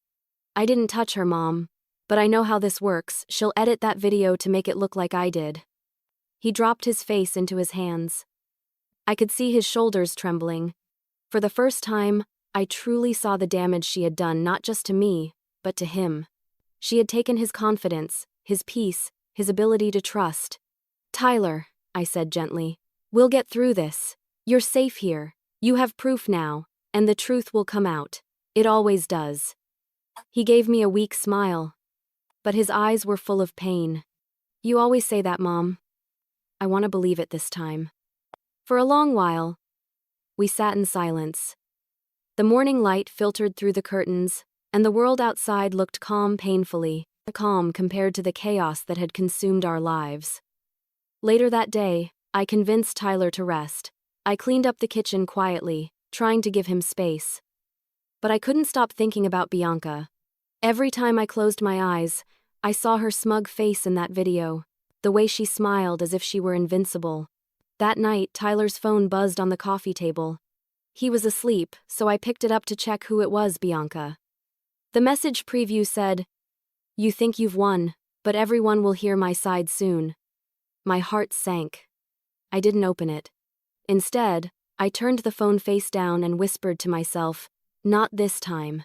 "I didn't touch her, Mom. But I know how this works. She'll edit that video to make it look like I did." He dropped his face into his hands. I could see his shoulders trembling. For the first time, I truly saw the damage she had done, not just to me, but to him. She had taken his confidence, his peace, his ability to trust. "Tyler," I said gently, "we'll get through this. You're safe here. You have proof now, and the truth will come out. It always does." He gave me a weak smile, but his eyes were full of pain. "You always say that, Mom. I want to believe it this time." For a long while, we sat in silence. The morning light filtered through the curtains, and the world outside looked calm painfully. calm compared to the chaos that had consumed our lives. Later that day, I convinced Tyler to rest. I cleaned up the kitchen quietly, trying to give him space. But I couldn't stop thinking about Bianca. Every time I closed my eyes, I saw her smug face in that video, the way she smiled as if she were invincible. That night, Tyler's phone buzzed on the coffee table. He was asleep, so I picked it up to check who it was, Bianca. The message preview said, "You think you've won, but everyone will hear my side soon." My heart sank. I didn't open it. Instead, I turned the phone face down and whispered to myself, "Not this time."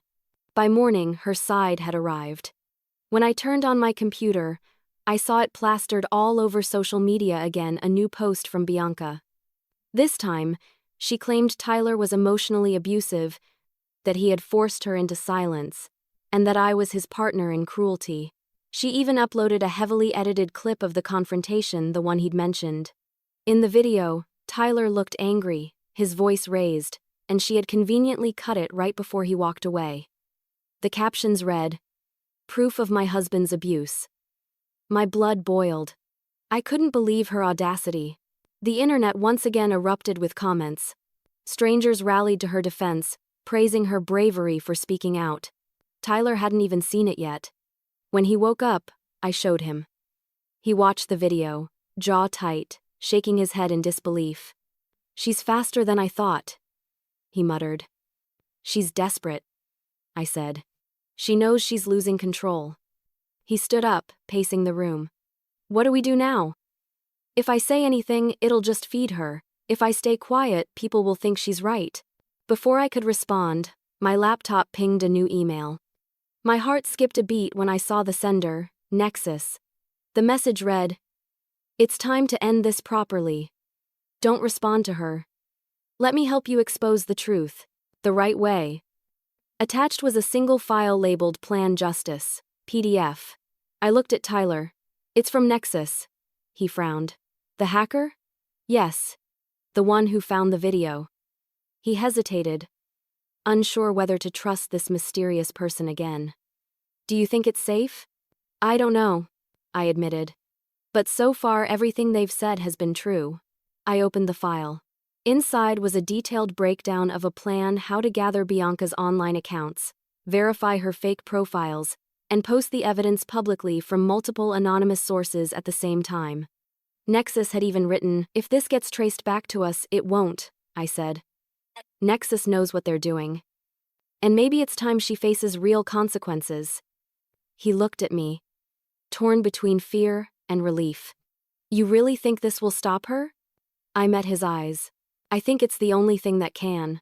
By morning, her side had arrived. When I turned on my computer, I saw it plastered all over social media again, a new post from Bianca. This time, she claimed Tyler was emotionally abusive, that he had forced her into silence, and that I was his partner in cruelty. She even uploaded a heavily edited clip of the confrontation, the one he'd mentioned. In the video, Tyler looked angry, his voice raised, and she had conveniently cut it right before he walked away. The captions read, "Proof of my husband's abuse." My blood boiled. I couldn't believe her audacity. The internet once again erupted with comments. Strangers rallied to her defense, praising her bravery for speaking out. Tyler hadn't even seen it yet. When he woke up, I showed him. He watched the video, jaw tight, shaking his head in disbelief. "She's faster than I thought," he muttered. "She's desperate," I said. "She knows she's losing control." He stood up, pacing the room. "What do we do now? If I say anything, it'll just feed her. If I stay quiet, people will think she's right." Before I could respond, my laptop pinged a new email. My heart skipped a beat when I saw the sender, Nexus. The message read, "It's time to end this properly. Don't respond to her. Let me help you expose the truth, the right way." Attached was a single file labeled Plan Justice, PDF. I looked at Tyler. "It's from Nexus." He frowned. "The hacker?" "Yes. The one who found the video." He hesitated, unsure whether to trust this mysterious person again. "Do you think it's safe?" "I don't know," I admitted. "But so far everything they've said has been true." I opened the file. Inside was a detailed breakdown of a plan how to gather Bianca's online accounts, verify her fake profiles, and post the evidence publicly from multiple anonymous sources at the same time. Nexus had even written, "If this gets traced back to us, it won't," I said. "Nexus knows what they're doing. And maybe it's time she faces real consequences." He looked at me, torn between fear and relief. "You really think this will stop her?" I met his eyes. "I think it's the only thing that can."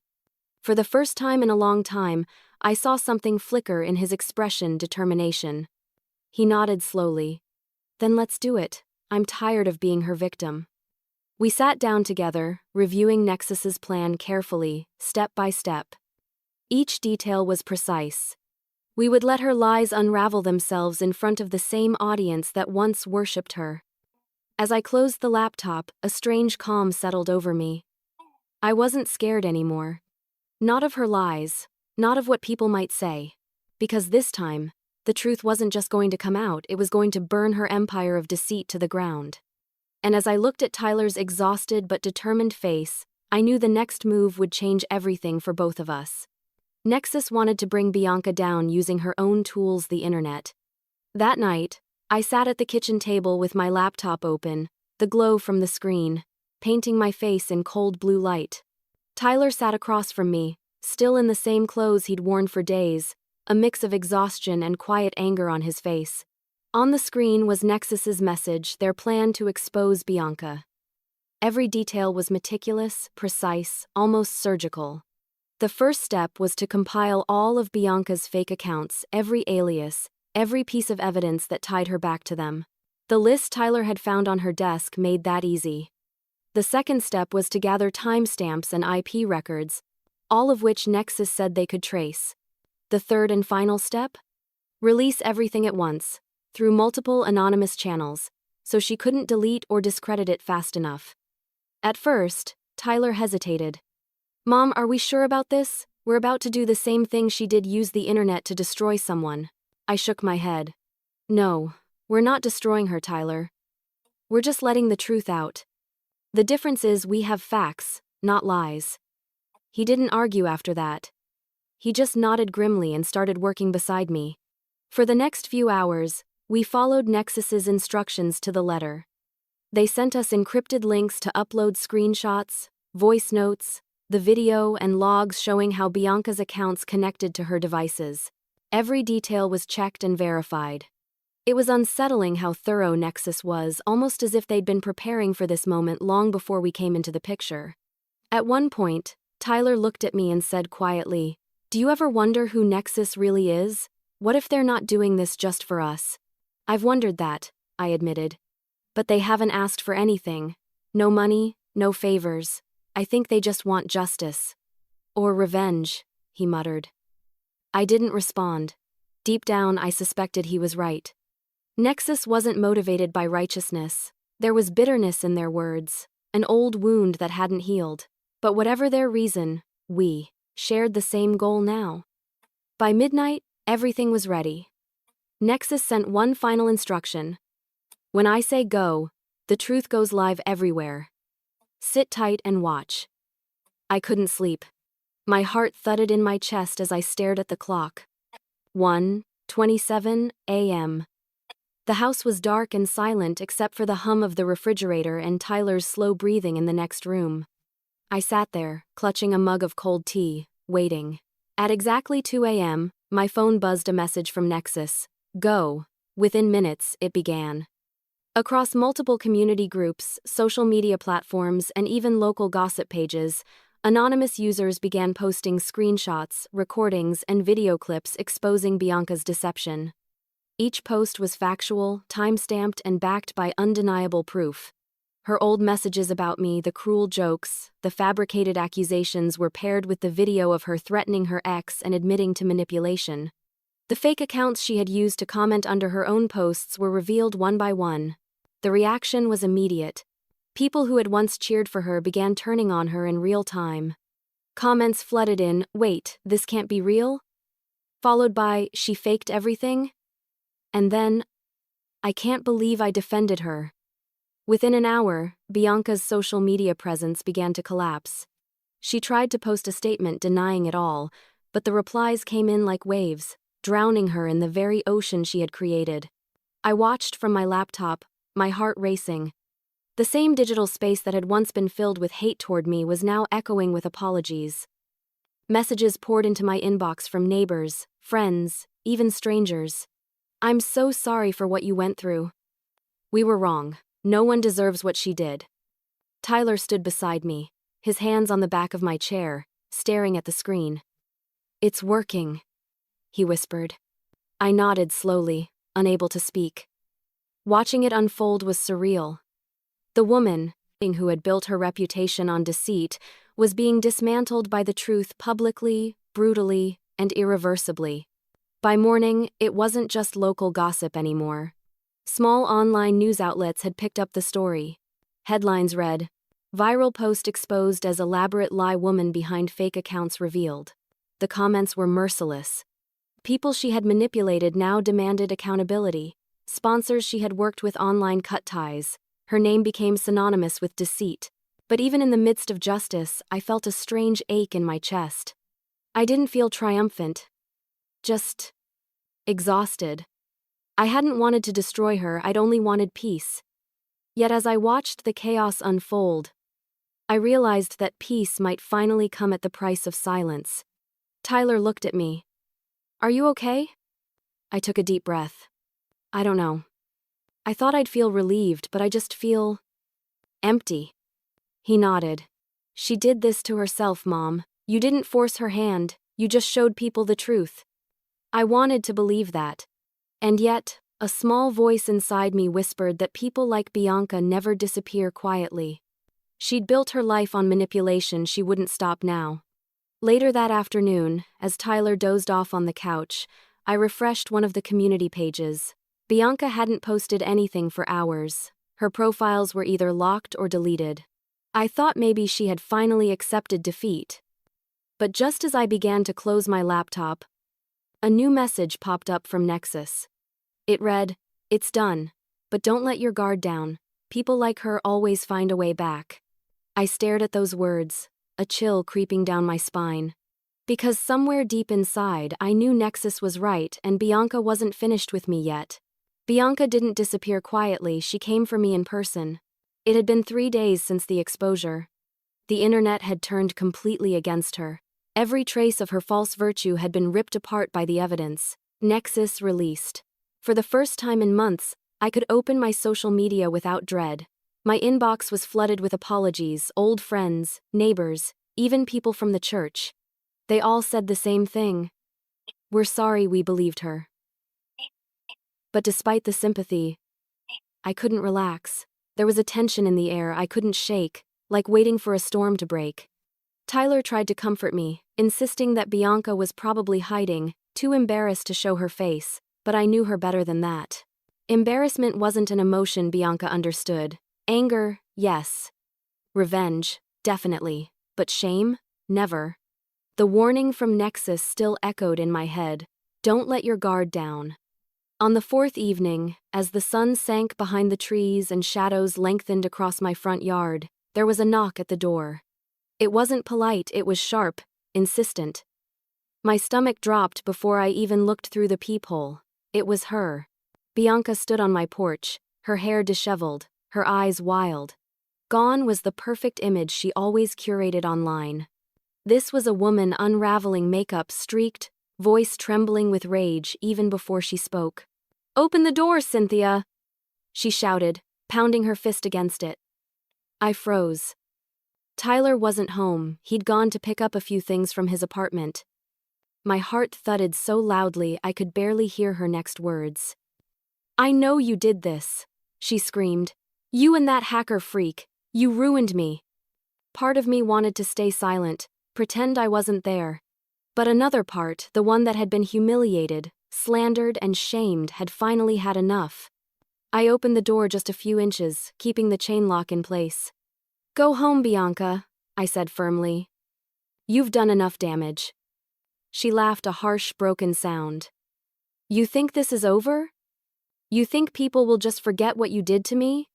For the first time in a long time, I saw something flicker in his expression, determination. He nodded slowly. "Then let's do it. I'm tired of being her victim." We sat down together, reviewing Nexus's plan carefully, step by step. Each detail was precise. We would let her lies unravel themselves in front of the same audience that once worshipped her. As I closed the laptop, a strange calm settled over me. I wasn't scared anymore. Not of her lies, not of what people might say. Because this time, the truth wasn't just going to come out, it was going to burn her empire of deceit to the ground. And as I looked at Tyler's exhausted but determined face, I knew the next move would change everything for both of us. Nexus wanted to bring Bianca down using her own tools, the internet. That night, I sat at the kitchen table with my laptop open, the glow from the screen, painting my face in cold blue light. Tyler sat across from me, still in the same clothes he'd worn for days, a mix of exhaustion and quiet anger on his face. On the screen was Nexus's message, their plan to expose Bianca. Every detail was meticulous, precise, almost surgical. The first step was to compile all of Bianca's fake accounts, every alias, every piece of evidence that tied her back to them. The list Tyler had found on her desk made that easy. The second step was to gather timestamps and IP records, all of which Nexus said they could trace. The third and final step? Release everything at once, through multiple anonymous channels, so she couldn't delete or discredit it fast enough. At first, Tyler hesitated. "Mom, are we sure about this? We're about to do the same thing she did, use the internet to destroy someone." I shook my head. No, we're not destroying her, Tyler. We're just letting the truth out. The difference is we have facts, not lies. He didn't argue after that. He just nodded grimly and started working beside me. For the next few hours, we followed Nexus's instructions to the letter. They sent us encrypted links to upload screenshots, voice notes, the video and logs showing how Bianca's accounts connected to her devices. Every detail was checked and verified. It was unsettling how thorough Nexus was, almost as if they'd been preparing for this moment long before we came into the picture. At one point, Tyler looked at me and said quietly, "Do you ever wonder who Nexus really is? What if they're not doing this just for us?" "I've wondered that," I admitted. "But they haven't asked for anything. No money, no favors. I think they just want justice." "Or revenge," he muttered. I didn't respond. Deep down, I suspected he was right. Nexus wasn't motivated by righteousness. There was bitterness in their words, an old wound that hadn't healed. But whatever their reason, we shared the same goal now. By midnight, everything was ready. Nexus sent one final instruction. "When I say go, the truth goes live everywhere. Sit tight and watch." I couldn't sleep. My heart thudded in my chest as I stared at the clock. 1:27 a.m. The house was dark and silent except for the hum of the refrigerator and Tyler's slow breathing in the next room. I sat there, clutching a mug of cold tea, waiting. At exactly 2 a.m., my phone buzzed a message from Nexus. Go. Within minutes, it began. Across multiple community groups, social media platforms, and even local gossip pages, anonymous users began posting screenshots, recordings, and video clips exposing Bianca's deception. Each post was factual, time-stamped, and backed by undeniable proof. Her old messages about me, the cruel jokes, the fabricated accusations were paired with the video of her threatening her ex and admitting to manipulation. The fake accounts she had used to comment under her own posts were revealed one by one. The reaction was immediate. People who had once cheered for her began turning on her in real time. Comments flooded in, "Wait, this can't be real?" Followed by, "She faked everything?" And then, "I can't believe I defended her." Within an hour, Bianca's social media presence began to collapse. She tried to post a statement denying it all, but the replies came in like waves, drowning her in the very ocean she had created. I watched from my laptop, my heart racing. The same digital space that had once been filled with hate toward me was now echoing with apologies. Messages poured into my inbox from neighbors, friends, even strangers. "I'm so sorry for what you went through. We were wrong. No one deserves what she did." Tyler stood beside me, his hands on the back of my chair, staring at the screen. "It's working," he whispered. I nodded slowly, unable to speak. Watching it unfold was surreal. The woman, who had built her reputation on deceit, was being dismantled by the truth publicly, brutally, and irreversibly. By morning, it wasn't just local gossip anymore. Small online news outlets had picked up the story. Headlines read, "Viral post exposed as elaborate lie woman behind fake accounts revealed." The comments were merciless. People she had manipulated now demanded accountability. Sponsors she had worked with online cut ties. Her name became synonymous with deceit. But even in the midst of justice, I felt a strange ache in my chest. I didn't feel triumphant. Just exhausted. I hadn't wanted to destroy her, I'd only wanted peace. Yet as I watched the chaos unfold, I realized that peace might finally come at the price of silence. Tyler looked at me. "Are you okay?" I took a deep breath. "I don't know. I thought I'd feel relieved, but I just feel empty." He nodded. "She did this to herself, Mom. You didn't force her hand, you just showed people the truth." I wanted to believe that. And yet, a small voice inside me whispered that people like Bianca never disappear quietly. She'd built her life on manipulation, she wouldn't stop now. Later that afternoon, as Tyler dozed off on the couch, I refreshed one of the community pages. Bianca hadn't posted anything for hours. Her profiles were either locked or deleted. I thought maybe she had finally accepted defeat. But just as I began to close my laptop, a new message popped up from Nexus. It read, "It's done. But don't let your guard down. People like her always find a way back." I stared at those words, a chill creeping down my spine. Because somewhere deep inside, I knew Nexus was right and Bianca wasn't finished with me yet. Bianca didn't disappear quietly, she came for me in person. It had been 3 days since the exposure. The internet had turned completely against her. Every trace of her false virtue had been ripped apart by the evidence. Nexus released. For the first time in months, I could open my social media without dread. My inbox was flooded with apologies, old friends, neighbors, even people from the church. They all said the same thing. "We're sorry we believed her." But despite the sympathy, I couldn't relax. There was a tension in the air I couldn't shake, like waiting for a storm to break. Tyler tried to comfort me, insisting that Bianca was probably hiding, too embarrassed to show her face, but I knew her better than that. Embarrassment wasn't an emotion Bianca understood. Anger, yes. Revenge, definitely. But shame? Never. The warning from Nexus still echoed in my head. Don't let your guard down. On the 4th evening, as the sun sank behind the trees and shadows lengthened across my front yard, there was a knock at the door. It wasn't polite, it was sharp, insistent. My stomach dropped before I even looked through the peephole. It was her. Bianca stood on my porch, her hair disheveled, her eyes wild. Gone was the perfect image she always curated online. This was a woman unraveling makeup streaked, voice trembling with rage even before she spoke. "Open the door, Cynthia!" she shouted, pounding her fist against it. I froze. Tyler wasn't home, he'd gone to pick up a few things from his apartment. My heart thudded so loudly I could barely hear her next words. "I know you did this," she screamed. "You and that hacker freak, you ruined me." Part of me wanted to stay silent, pretend I wasn't there. But another part, the one that had been humiliated, slandered, and shamed, had finally had enough. I opened the door just a few inches, keeping the chain lock in place. "Go home, Bianca," I said firmly. "You've done enough damage." She laughed a harsh, broken sound. "You think this is over? You think people will just forget what you did to me?"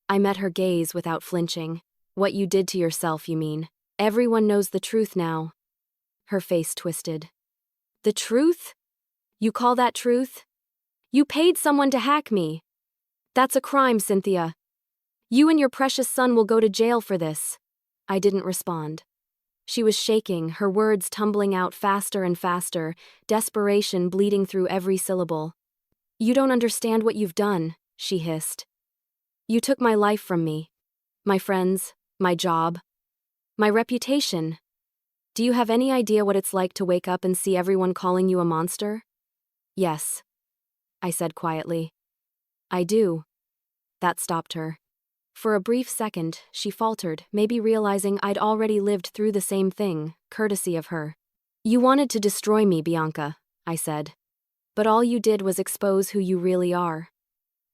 I met her gaze without flinching. "What you did to yourself, you mean? Everyone knows the truth now." Her face twisted. "The truth? You call that truth? You paid someone to hack me. That's a crime, Cynthia. You and your precious son will go to jail for this." I didn't respond. She was shaking, her words tumbling out faster and faster, desperation bleeding through every syllable. "You don't understand what you've done," she hissed. "You took my life from me. My friends, my job, my reputation. Do you have any idea what it's like to wake up and see everyone calling you a monster?" "Yes," I said quietly. "I do." That stopped her. For a brief second, she faltered, maybe realizing I'd already lived through the same thing, courtesy of her. "You wanted to destroy me, Bianca," I said. "But all you did was expose who you really are."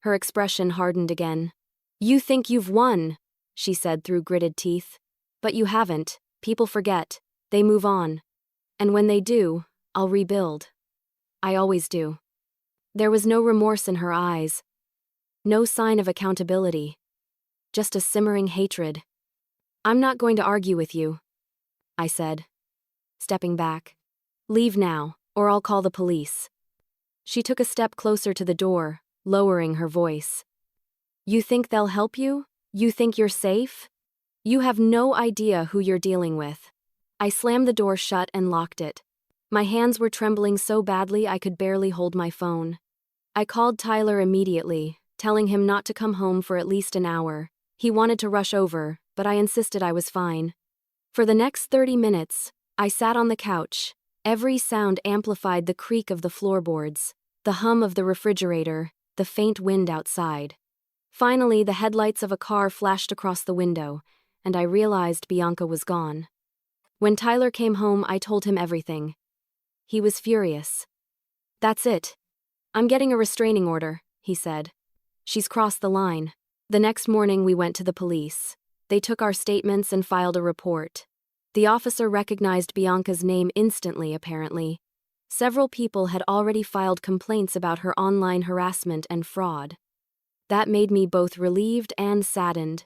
Her expression hardened again. "You think you've won," she said through gritted teeth. "But you haven't. People forget. They move on. And when they do, I'll rebuild. I always do." There was no remorse in her eyes. No sign of accountability. Just a simmering hatred. "I'm not going to argue with you," I said, stepping back. "Leave now, or I'll call the police." She took a step closer to the door, lowering her voice. "You think they'll help you? You think you're safe? You have no idea who you're dealing with." I slammed the door shut and locked it. My hands were trembling so badly I could barely hold my phone. I called Tyler immediately, telling him not to come home for at least an hour. He wanted to rush over, but I insisted I was fine. For the next 30 minutes, I sat on the couch. Every sound amplified the creak of the floorboards, the hum of the refrigerator, the faint wind outside. Finally, the headlights of a car flashed across the window, and I realized Bianca was gone. When Tyler came home, I told him everything. He was furious. "That's it. I'm getting a restraining order," he said. "She's crossed the line." The next morning we went to the police. They took our statements and filed a report. The officer recognized Bianca's name instantly, apparently. Several people had already filed complaints about her online harassment and fraud. That made me both relieved and saddened.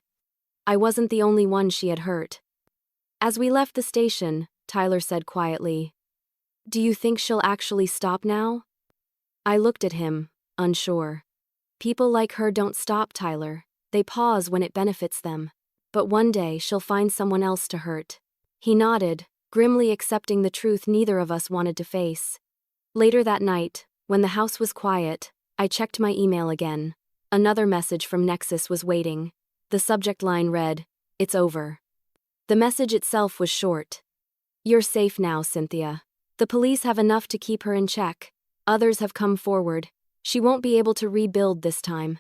I wasn't the only one she had hurt. As we left the station, Tyler said quietly, "Do you think she'll actually stop now?" I looked at him, unsure. People like her don't stop, Tyler. They pause when it benefits them. But one day she'll find someone else to hurt. He nodded, grimly accepting the truth neither of us wanted to face. Later that night, when the house was quiet, I checked my email again. Another message from Nexus was waiting. The subject line read, "It's over." The message itself was short. "You're safe now, Cynthia. The police have enough to keep her in check. Others have come forward. She won't be able to rebuild this time.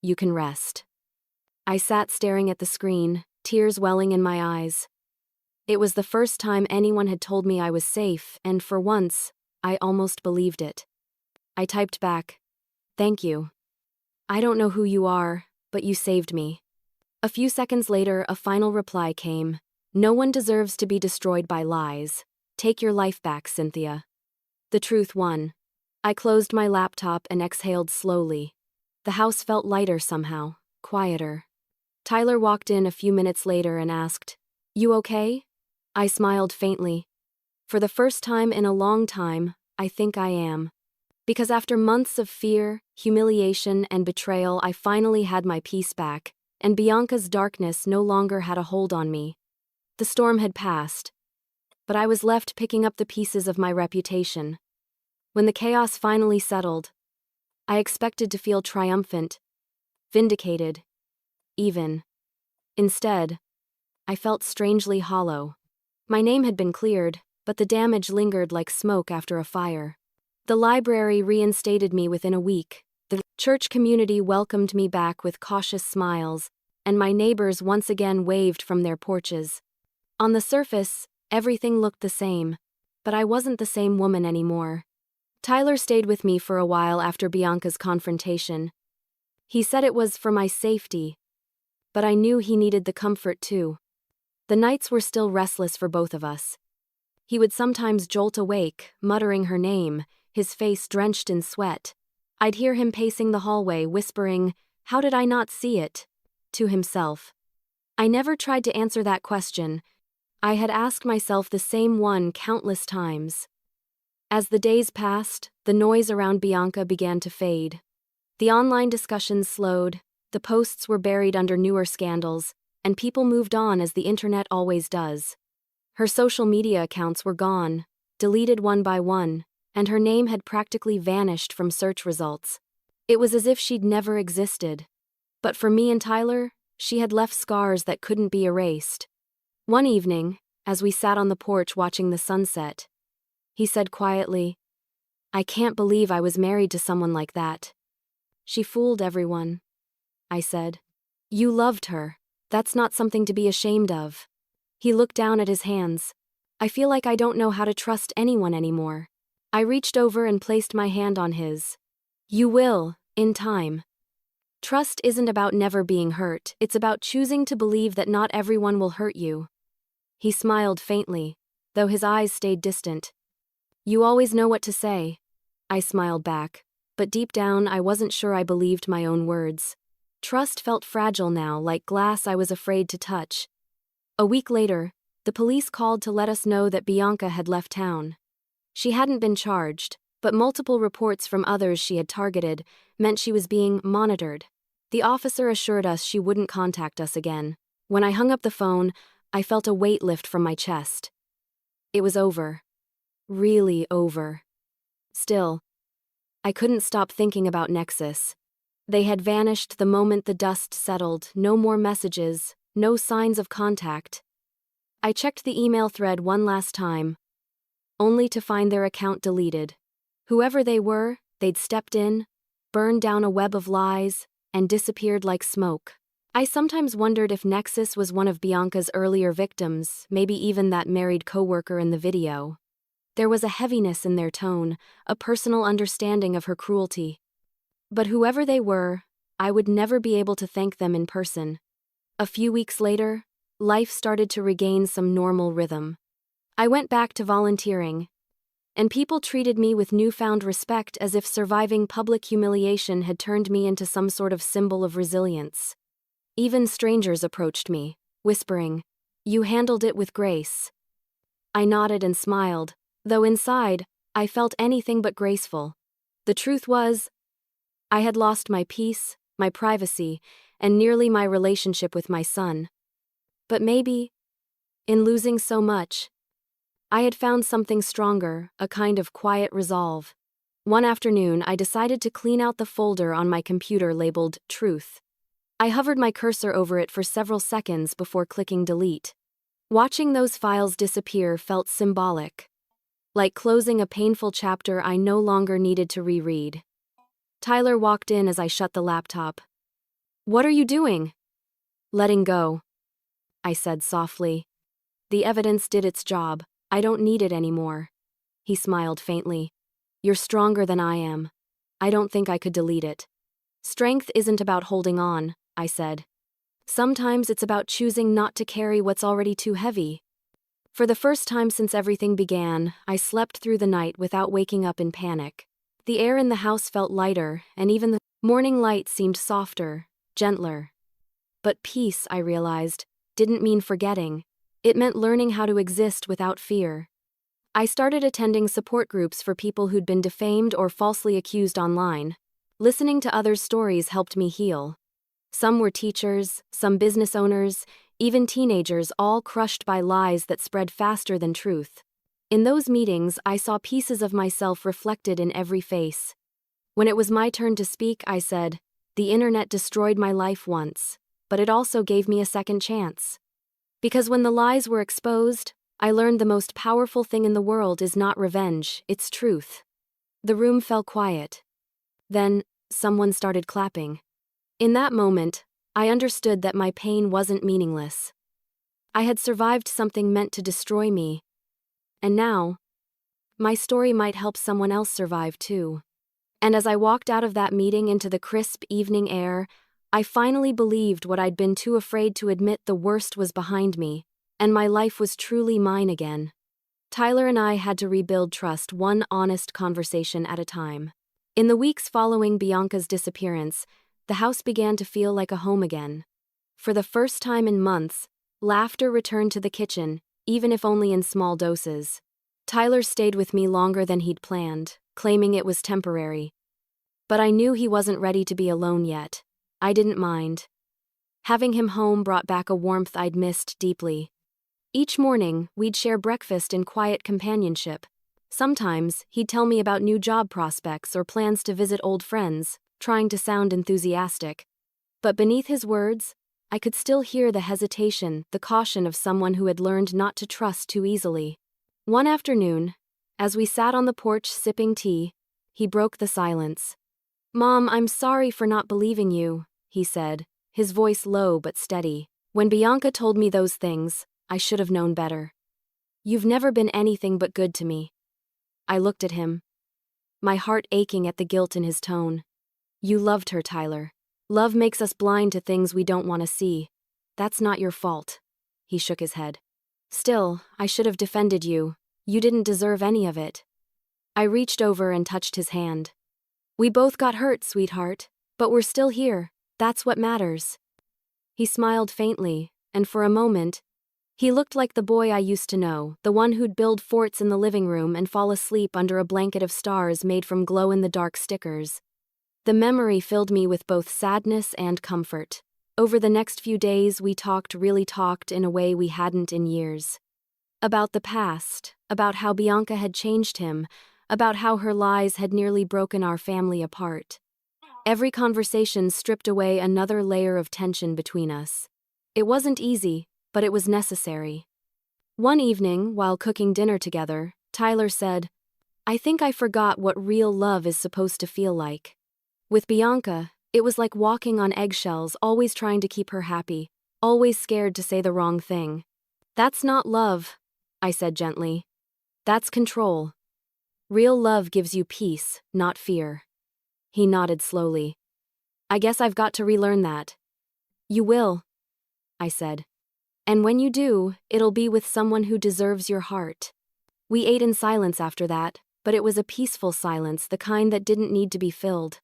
You can rest." I sat staring at the screen, tears welling in my eyes. It was the first time anyone had told me I was safe, and for once, I almost believed it. I typed back, "Thank you. I don't know who you are, but you saved me." A few seconds later, a final reply came. "No one deserves to be destroyed by lies. Take your life back, Cynthia." The truth won. I closed my laptop and exhaled slowly. The house felt lighter somehow, quieter. Tyler walked in a few minutes later and asked, "You okay?" I smiled faintly. For the first time in a long time, I think I am. Because after months of fear, humiliation, and betrayal, I finally had my peace back, and Bianca's darkness no longer had a hold on me. The storm had passed, but I was left picking up the pieces of my reputation. When the chaos finally settled, I expected to feel triumphant, vindicated, even. Instead, I felt strangely hollow. My name had been cleared, but the damage lingered like smoke after a fire. The library reinstated me within a week. The church community welcomed me back with cautious smiles, and my neighbors once again waved from their porches. On the surface, everything looked the same, but I wasn't the same woman anymore. Tyler stayed with me for a while after Bianca's confrontation. He said it was for my safety, but I knew he needed the comfort too. The nights were still restless for both of us. He would sometimes jolt awake, muttering her name, his face drenched in sweat. I'd hear him pacing the hallway, whispering, "How did I not see it?" to himself. I never tried to answer that question. I had asked myself the same one countless times. As the days passed, the noise around Bianca began to fade. The online discussions slowed, the posts were buried under newer scandals, and people moved on as the internet always does. Her social media accounts were gone, deleted one by one, and her name had practically vanished from search results. It was as if she'd never existed. But for me and Tyler, she had left scars that couldn't be erased. One evening, as we sat on the porch watching the sunset, he said quietly, "I can't believe I was married to someone like that." "She fooled everyone," I said. "You loved her. That's not something to be ashamed of." He looked down at his hands. "I feel like I don't know how to trust anyone anymore." I reached over and placed my hand on his. "You will, in time. Trust isn't about never being hurt, it's about choosing to believe that not everyone will hurt you." He smiled faintly, though his eyes stayed distant. "You always know what to say." I smiled back, but deep down I wasn't sure I believed my own words. Trust felt fragile now, like glass I was afraid to touch. A week later, the police called to let us know that Bianca had left town. She hadn't been charged, but multiple reports from others she had targeted meant she was being monitored. The officer assured us she wouldn't contact us again. When I hung up the phone, I felt a weight lift from my chest. It was over. Really over. Still, I couldn't stop thinking about Nexus. They had vanished the moment the dust settled, no more messages, no signs of contact. I checked the email thread one last time, only to find their account deleted. Whoever they were, they'd stepped in, burned down a web of lies, and disappeared like smoke. I sometimes wondered if Nexus was one of Bianca's earlier victims, maybe even that married coworker in the video. There was a heaviness in their tone, a personal understanding of her cruelty. But whoever they were, I would never be able to thank them in person. A few weeks later, life started to regain some normal rhythm. I went back to volunteering, and people treated me with newfound respect as if surviving public humiliation had turned me into some sort of symbol of resilience. Even strangers approached me, whispering, "You handled it with grace." I nodded and smiled, though inside, I felt anything but graceful. The truth was, I had lost my peace, my privacy, and nearly my relationship with my son. But maybe, in losing so much, I had found something stronger, a kind of quiet resolve. One afternoon, I decided to clean out the folder on my computer labeled Truth. I hovered my cursor over it for several seconds before clicking delete. Watching those files disappear felt symbolic, like closing a painful chapter I no longer needed to reread. Tyler walked in as I shut the laptop. "What are you doing?" "Letting go," I said softly. "The evidence did its job. I don't need it anymore." He smiled faintly. "You're stronger than I am. I don't think I could delete it." "Strength isn't about holding on," I said. "Sometimes it's about choosing not to carry what's already too heavy." For the first time since everything began, I slept through the night without waking up in panic. The air in the house felt lighter, and even the morning light seemed softer, gentler. But peace, I realized, didn't mean forgetting. It meant learning how to exist without fear. I started attending support groups for people who'd been defamed or falsely accused online. Listening to others' stories helped me heal. Some were teachers, some business owners, even teenagers, all crushed by lies that spread faster than truth. In those meetings, I saw pieces of myself reflected in every face. When it was my turn to speak, I said, "The internet destroyed my life once, but it also gave me a second chance." Because when the lies were exposed, I learned the most powerful thing in the world is not revenge, it's truth. The room fell quiet. Then, someone started clapping. In that moment, I understood that my pain wasn't meaningless. I had survived something meant to destroy me. And now, my story might help someone else survive too. And as I walked out of that meeting into the crisp evening air, I finally believed what I'd been too afraid to admit: the worst was behind me, and my life was truly mine again. Tyler and I had to rebuild trust, one honest conversation at a time. In the weeks following Bianca's disappearance, the house began to feel like a home again. For the first time in months, laughter returned to the kitchen, even if only in small doses. Tyler stayed with me longer than he'd planned, claiming it was temporary. But I knew he wasn't ready to be alone yet. I didn't mind. Having him home brought back a warmth I'd missed deeply. Each morning, we'd share breakfast in quiet companionship. Sometimes, he'd tell me about new job prospects or plans to visit old friends, trying to sound enthusiastic. But beneath his words, I could still hear the hesitation, the caution of someone who had learned not to trust too easily. One afternoon, as we sat on the porch sipping tea, he broke the silence. "Mom, I'm sorry for not believing you," he said, his voice low but steady. "When Bianca told me those things, I should have known better. You've never been anything but good to me." I looked at him, my heart aching at the guilt in his tone. "You loved her, Tyler. Love makes us blind to things we don't want to see. That's not your fault." He shook his head. "Still, I should have defended you. You didn't deserve any of it." I reached over and touched his hand. "We both got hurt, sweetheart, but we're still here. That's what matters." He smiled faintly, and for a moment, he looked like the boy I used to know, the one who'd build forts in the living room and fall asleep under a blanket of stars made from glow-in-the-dark stickers. The memory filled me with both sadness and comfort. Over the next few days, we really talked in a way we hadn't in years. About the past, about how Bianca had changed him, about how her lies had nearly broken our family apart. Every conversation stripped away another layer of tension between us. It wasn't easy, but it was necessary. One evening, while cooking dinner together, Tyler said, "I think I forgot what real love is supposed to feel like." With Bianca, it was like walking on eggshells, always trying to keep her happy, always scared to say the wrong thing. "That's not love," I said gently. "That's control. Real love gives you peace, not fear." He nodded slowly. "I guess I've got to relearn that." "You will," I said. "And when you do, it'll be with someone who deserves your heart." We ate in silence after that, but it was a peaceful silence, the kind that didn't need to be filled.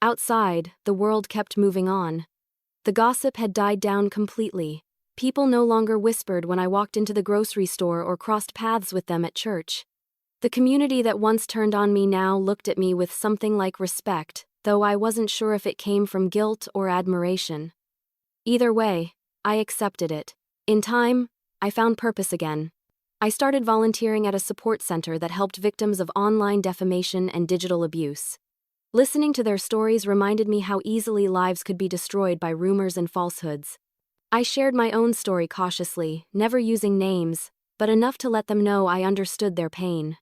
Outside, the world kept moving on. The gossip had died down completely. People no longer whispered when I walked into the grocery store or crossed paths with them at church. The community that once turned on me now looked at me with something like respect, though I wasn't sure if it came from guilt or admiration. Either way, I accepted it. In time, I found purpose again. I started volunteering at a support center that helped victims of online defamation and digital abuse. Listening to their stories reminded me how easily lives could be destroyed by rumors and falsehoods. I shared my own story cautiously, never using names, but enough to let them know I understood their pain.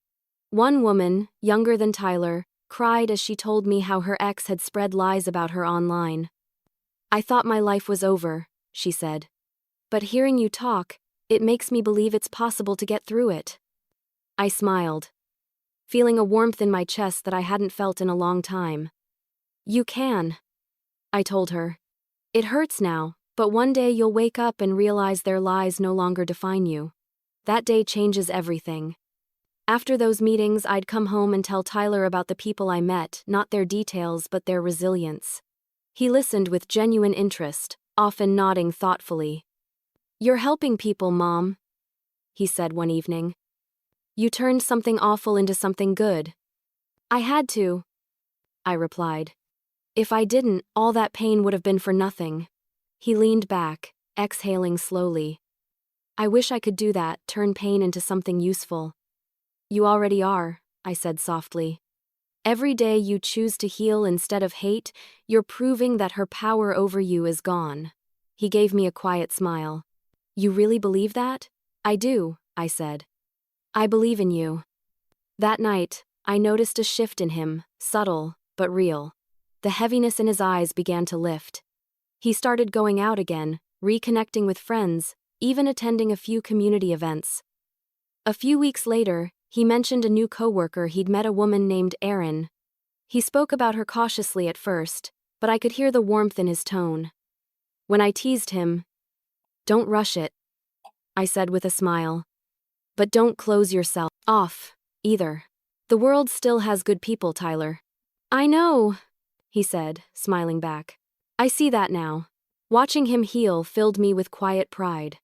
One woman, younger than Tyler, cried as she told me how her ex had spread lies about her online. "I thought my life was over," she said. "But hearing you talk, it makes me believe it's possible to get through it." I smiled, feeling a warmth in my chest that I hadn't felt in a long time. "You can," I told her. "It hurts now, but one day you'll wake up and realize their lies no longer define you. That day changes everything." After those meetings, I'd come home and tell Tyler about the people I met, not their details but their resilience. He listened with genuine interest, often nodding thoughtfully. "You're helping people, Mom," he said one evening. "You turned something awful into something good." "I had to," I replied. "If I didn't, all that pain would have been for nothing." He leaned back, exhaling slowly. "I wish I could do that, turn pain into something useful." "You already are," I said softly. "Every day you choose to heal instead of hate, you're proving that her power over you is gone." He gave me a quiet smile. "You really believe that?" "I do," I said. "I believe in you." That night, I noticed a shift in him, subtle, but real. The heaviness in his eyes began to lift. He started going out again, reconnecting with friends, even attending a few community events. A few weeks later, he mentioned a new coworker he'd met, a woman named Erin. He spoke about her cautiously at first, but I could hear the warmth in his tone. When I teased him, "Don't rush it," I said with a smile. "But don't close yourself off, either. The world still has good people, Tyler." "I know," he said, smiling back. "I see that now." Watching him heal filled me with quiet pride.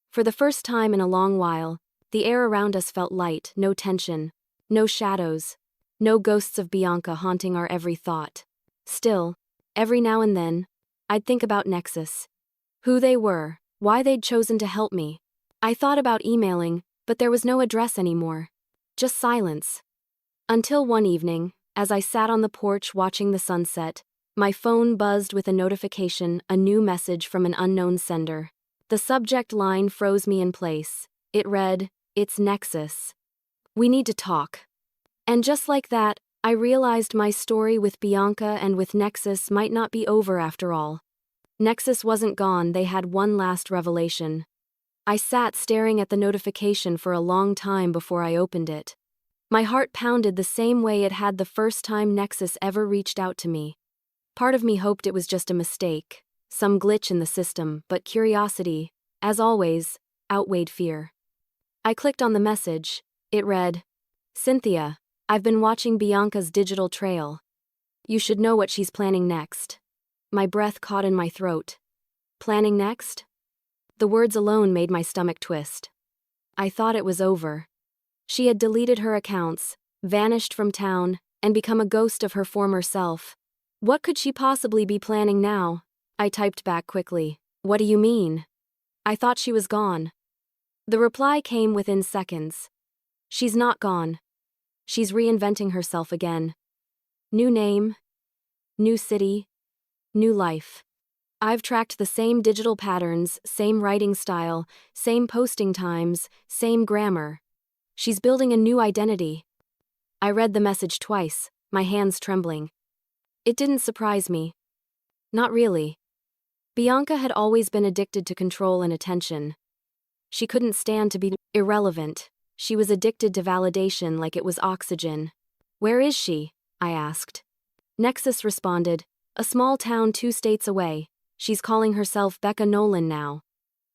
For the first time in a long while, the air around us felt light, no tension, no shadows, no ghosts of Bianca haunting our every thought. Still, every now and then, I'd think about Nexus. Who they were, why they'd chosen to help me. I thought about emailing, but there was no address anymore. Just silence. Until one evening, as I sat on the porch watching the sunset, my phone buzzed with a notification, a new message from an unknown sender. The subject line froze me in place. It read, "It's Nexus. We need to talk." And just like that, I realized my story with Bianca and with Nexus might not be over after all. Nexus wasn't gone, they had one last revelation. I sat staring at the notification for a long time before I opened it. My heart pounded the same way it had the first time Nexus ever reached out to me. Part of me hoped it was just a mistake, some glitch in the system, but curiosity, as always, outweighed fear. I clicked on the message. It read, "Cynthia, I've been watching Bianca's digital trail. You should know what she's planning next." My breath caught in my throat. Planning next? The words alone made my stomach twist. I thought it was over. She had deleted her accounts, vanished from town, and become a ghost of her former self. What could she possibly be planning now? I typed back quickly. "What do you mean?" "I thought she was gone." The reply came within seconds. "She's not gone. She's reinventing herself again. New name, new city, new life. I've tracked the same digital patterns, same writing style, same posting times, same grammar. She's building a new identity." I read the message twice, my hands trembling. It didn't surprise me. Not really. Bianca had always been addicted to control and attention. She couldn't stand to be irrelevant. She was addicted to validation like it was oxygen. "Where is she?" I asked. Nexus responded, "A small town 2 states away. She's calling herself Becca Nolan now.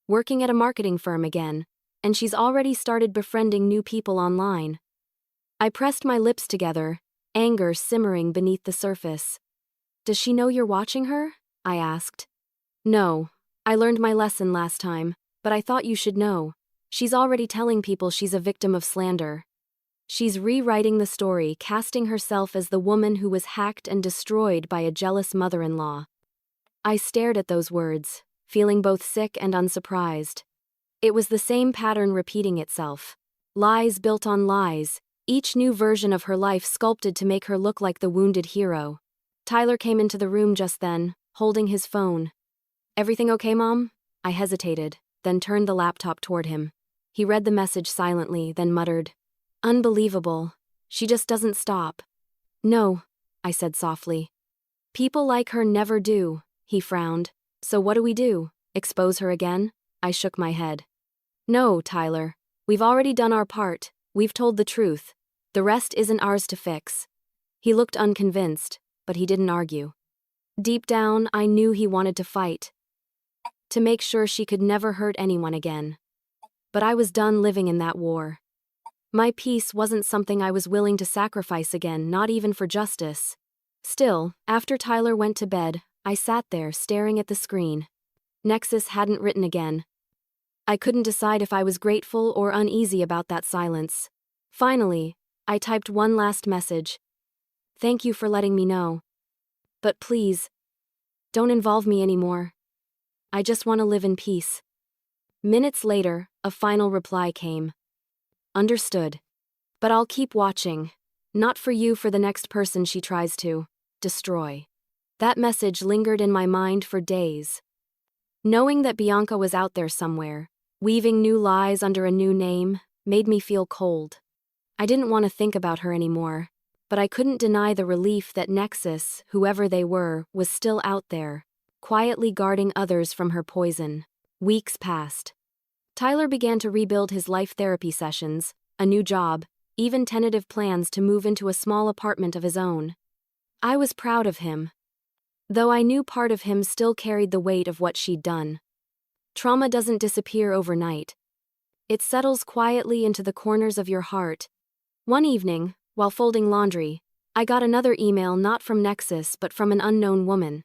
Working at a marketing firm again. and she's already started befriending new people online. I pressed my lips together, anger simmering beneath the surface. Does she know you're watching her? I asked. No, I learned my lesson last time, but I thought you should know. She's already telling people she's a victim of slander. She's rewriting the story, casting herself as the woman who was hacked and destroyed by a jealous mother-in-law. I stared at those words, feeling both sick and unsurprised. It was the same pattern repeating itself. Lies built on lies, each new version of her life sculpted to make her look like the wounded hero. Tyler came into the room just then, holding his phone. Everything okay, Mom? I hesitated, then turned the laptop toward him. He read the message silently, then muttered, Unbelievable. She just doesn't stop. No, I said softly. People like her never do, he frowned. So what do we do? Expose her again? I shook my head. No, Tyler. We've already done our part. We've told the truth. The rest isn't ours to fix. He looked unconvinced, but he didn't argue. Deep down, I knew he wanted to fight. To make sure she could never hurt anyone again. But I was done living in that war. My peace wasn't something I was willing to sacrifice again, not even for justice. Still, after Tyler went to bed, I sat there staring at the screen. Nexus hadn't written again. I couldn't decide if I was grateful or uneasy about that silence. Finally, I typed one last message. Thank you for letting me know. But please, don't involve me anymore. I just want to live in peace. Minutes later, a final reply came. Understood. But I'll keep watching. Not for you, for the next person she tries to destroy. That message lingered in my mind for days. Knowing that Bianca was out there somewhere, weaving new lies under a new name, made me feel cold. I didn't want to think about her anymore, but I couldn't deny the relief that Nexus, whoever they were, was still out there, quietly guarding others from her poison. Weeks passed. Tyler began to rebuild his life therapy sessions, a new job, even tentative plans to move into a small apartment of his own. I was proud of him, though I knew part of him still carried the weight of what she'd done. Trauma doesn't disappear overnight. It settles quietly into the corners of your heart. One evening, while folding laundry, I got another email not from Nexus but from an unknown woman.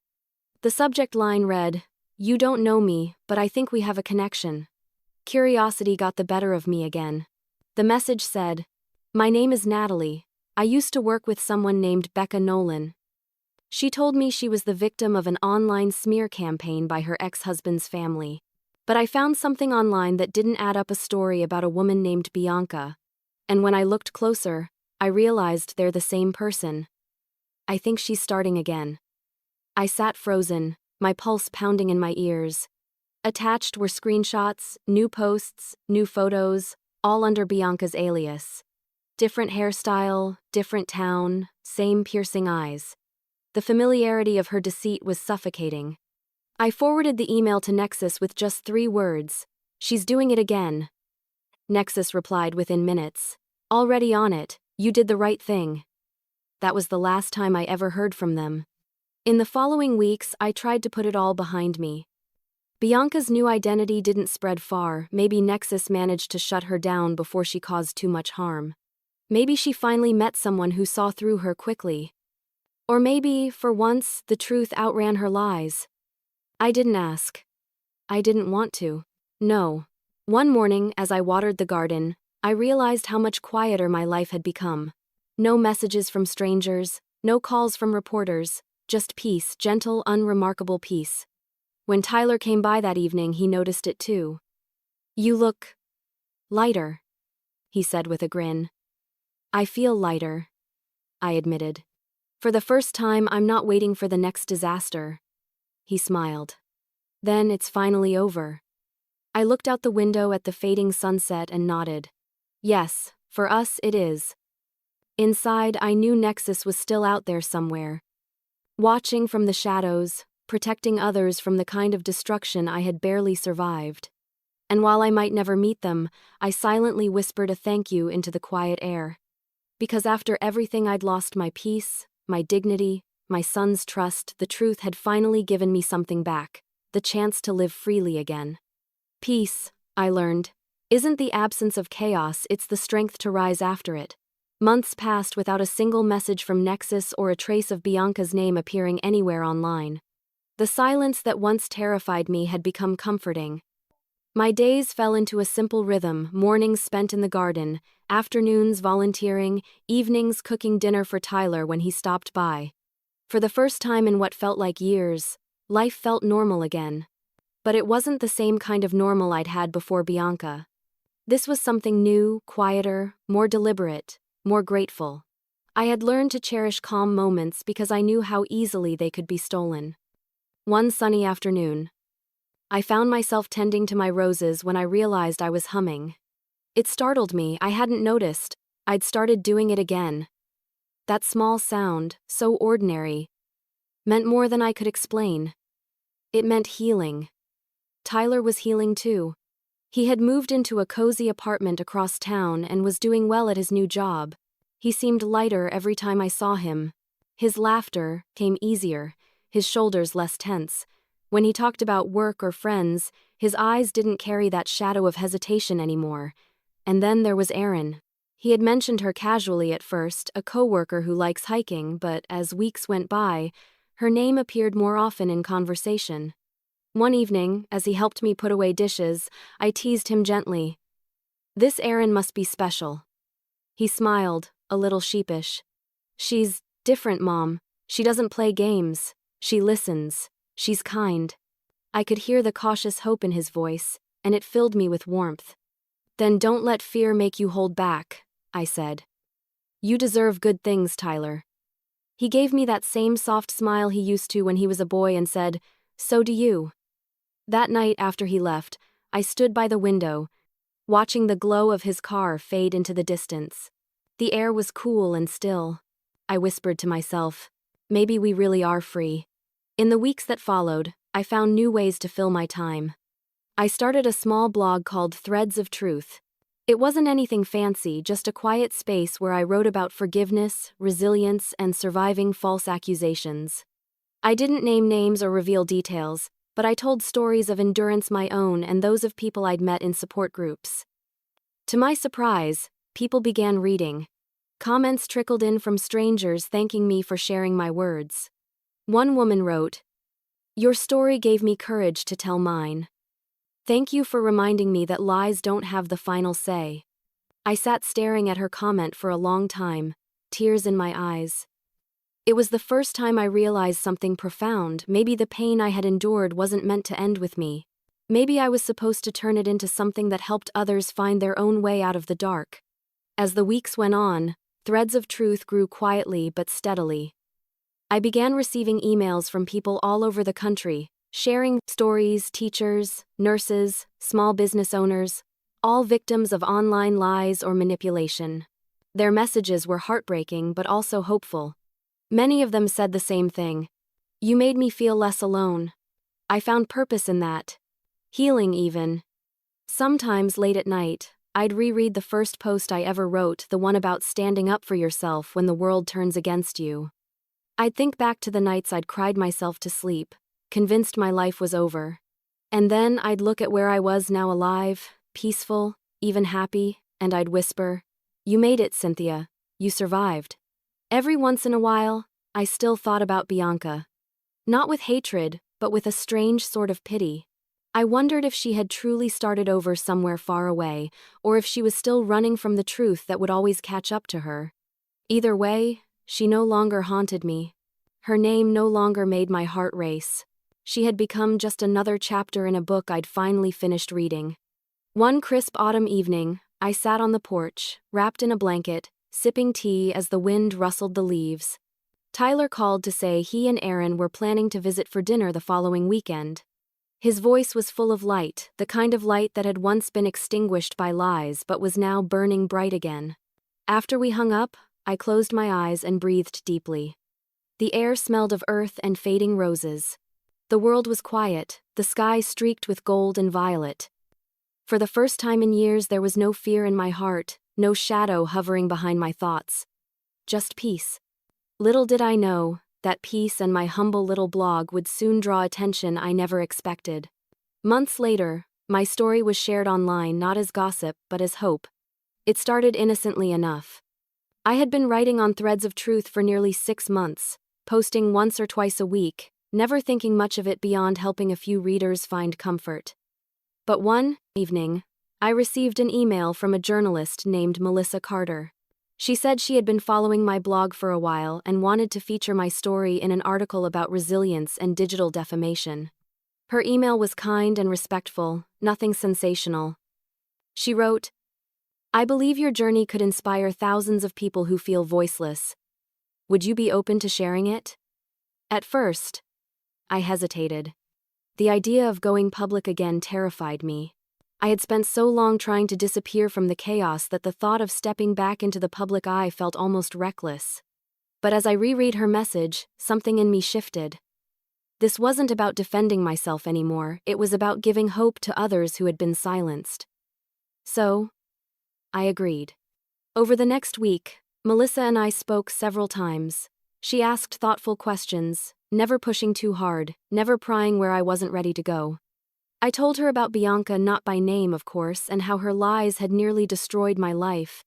The subject line read, You don't know me, but I think we have a connection. Curiosity got the better of me again. The message said, My name is Natalie. I used to work with someone named Becca Nolan. She told me she was the victim of an online smear campaign by her ex-husband's family. But I found something online that didn't add up a story about a woman named Bianca. And when I looked closer, I realized they're the same person. I think she's starting again. I sat frozen, my pulse pounding in my ears. Attached were screenshots, new posts, new photos, all under Bianca's alias. Different hairstyle, different town, same piercing eyes. The familiarity of her deceit was suffocating. I forwarded the email to Nexus with just 3 words. She's doing it again. Nexus replied within minutes. Already on it, you did the right thing. That was the last time I ever heard from them. In the following weeks, I tried to put it all behind me. Bianca's new identity didn't spread far. Maybe Nexus managed to shut her down before she caused too much harm. Maybe she finally met someone who saw through her quickly. Or maybe, for once, the truth outran her lies. I didn't ask. I didn't want to. No. One morning, as I watered the garden, I realized how much quieter my life had become. No messages from strangers, no calls from reporters, just peace, gentle, unremarkable peace. When Tyler came by that evening, he noticed it too. You look lighter, he said with a grin. I feel lighter, I admitted. For the first time, I'm not waiting for the next disaster. He smiled. Then it's finally over. I looked out the window at the fading sunset and nodded. Yes, for us it is. Inside, I knew Nexus was still out there somewhere. Watching from the shadows, protecting others from the kind of destruction I had barely survived. And while I might never meet them, I silently whispered a thank you into the quiet air. Because after everything I'd lost my peace, my dignity, my son's trust, the truth had finally given me something back, the chance to live freely again. Peace, I learned. Isn't the absence of chaos, it's the strength to rise after it. Months passed without a single message from Nexus or a trace of Bianca's name appearing anywhere online. The silence that once terrified me had become comforting. My days fell into a simple rhythm, mornings spent in the garden, afternoons volunteering, evenings cooking dinner for Tyler when he stopped by. For the first time in what felt like years, life felt normal again. But it wasn't the same kind of normal I'd had before Bianca. This was something new, quieter, more deliberate, more grateful. I had learned to cherish calm moments because I knew how easily they could be stolen. One sunny afternoon, I found myself tending to my roses when I realized I was humming. It startled me, I hadn't noticed. I'd started doing it again. That small sound, so ordinary, meant more than I could explain. It meant healing. Tyler was healing too. He had moved into a cozy apartment across town and was doing well at his new job. He seemed lighter every time I saw him. His laughter came easier, his shoulders less tense. When he talked about work or friends, his eyes didn't carry that shadow of hesitation anymore. And then there was Erin. He had mentioned her casually at first, a coworker who likes hiking, but as weeks went by, her name appeared more often in conversation. One evening, as he helped me put away dishes, I teased him gently. "This Erin must be special." He smiled, a little sheepish. "She's different, Mom. She doesn't play games. She listens. She's kind." I could hear the cautious hope in his voice, and it filled me with warmth. "Then don't let fear make you hold back," I said. "You deserve good things, Tyler." He gave me that same soft smile he used to when he was a boy and said, "So do you." That night after he left, I stood by the window, watching the glow of his car fade into the distance. The air was cool and still. I whispered to myself, maybe we really are free. In the weeks that followed, I found new ways to fill my time. I started a small blog called Threads of Truth. It wasn't anything fancy, just a quiet space where I wrote about forgiveness, resilience, and surviving false accusations. I didn't name names or reveal details, but I told stories of endurance my own and those of people I'd met in support groups. To my surprise, people began reading. Comments trickled in from strangers thanking me for sharing my words. One woman wrote, "Your story gave me courage to tell mine. Thank you for reminding me that lies don't have the final say." I sat staring at her comment for a long time, tears in my eyes. It was the first time I realized something profound. Maybe the pain I had endured wasn't meant to end with me. Maybe I was supposed to turn it into something that helped others find their own way out of the dark. As the weeks went on, Threads of Truth grew quietly but steadily. I began receiving emails from people all over the country, sharing stories, teachers, nurses, small business owners, all victims of online lies or manipulation. Their messages were heartbreaking but also hopeful. Many of them said the same thing. "You made me feel less alone. I found purpose in that. Healing even." Sometimes late at night, I'd reread the first post I ever wrote, the one about standing up for yourself when the world turns against you. I'd think back to the nights I'd cried myself to sleep, convinced my life was over. And then I'd look at where I was now, alive, peaceful, even happy, and I'd whisper, "You made it, Cynthia. You survived." Every once in a while, I still thought about Bianca. Not with hatred, but with a strange sort of pity. I wondered if she had truly started over somewhere far away, or if she was still running from the truth that would always catch up to her. Either way, she no longer haunted me. Her name no longer made my heart race. She had become just another chapter in a book I'd finally finished reading. One crisp autumn evening, I sat on the porch, wrapped in a blanket, sipping tea as the wind rustled the leaves. Tyler called to say he and Erin were planning to visit for dinner the following weekend. His voice was full of light, the kind of light that had once been extinguished by lies but was now burning bright again. After we hung up, I closed my eyes and breathed deeply. The air smelled of earth and fading roses. The world was quiet, the sky streaked with gold and violet. For the first time in years, there was no fear in my heart, no shadow hovering behind my thoughts. Just peace. Little did I know, that peace and my humble little blog would soon draw attention I never expected. Months later, My story was shared online not as gossip but as hope. It started innocently enough. I had been writing on threads of truth for nearly 6 months, posting once or twice a week, never thinking much of it beyond helping a few readers find comfort. But one evening, I received an email from a journalist named Melissa Carter. She said she had been following my blog for a while and wanted to feature my story in an article about resilience and digital defamation. Her email was kind and respectful, nothing sensational. She wrote, "I believe your journey could inspire thousands of people who feel voiceless. Would you be open to sharing it?" At first, I hesitated. The idea of going public again terrified me. I had spent so long trying to disappear from the chaos that the thought of stepping back into the public eye felt almost reckless. But as I reread her message, something in me shifted. This wasn't about defending myself anymore, it was about giving hope to others who had been silenced. So, I agreed. Over the next week, Melissa and I spoke several times. She asked thoughtful questions, never pushing too hard, never prying where I wasn't ready to go. I told her about Bianca, not by name of course, and how her lies had nearly destroyed my life.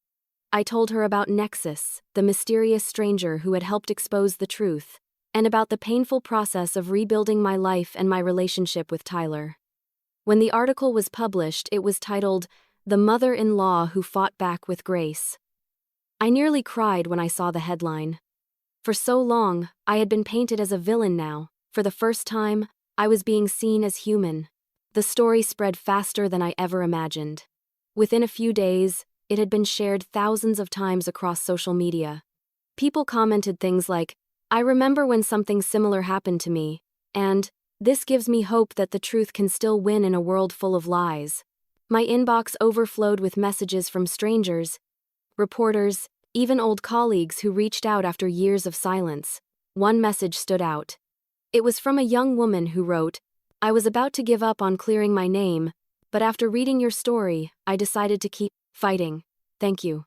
I told her about Nexus, the mysterious stranger who had helped expose the truth, and about the painful process of rebuilding my life and my relationship with Tyler. When the article was published, it was titled, "The Mother-in-Law Who Fought Back with Grace." I nearly cried when I saw the headline. For so long, I had been painted as a villain. Now, for the first time, I was being seen as human. The story spread faster than I ever imagined. Within a few days, it had been shared thousands of times across social media. People commented things like, "I remember when something similar happened to me," and "This gives me hope that the truth can still win in a world full of lies." My inbox overflowed with messages from strangers, reporters, even old colleagues who reached out after years of silence. One message stood out. It was from a young woman who wrote, "I was about to give up on clearing my name, but after reading your story, I decided to keep fighting. Thank you."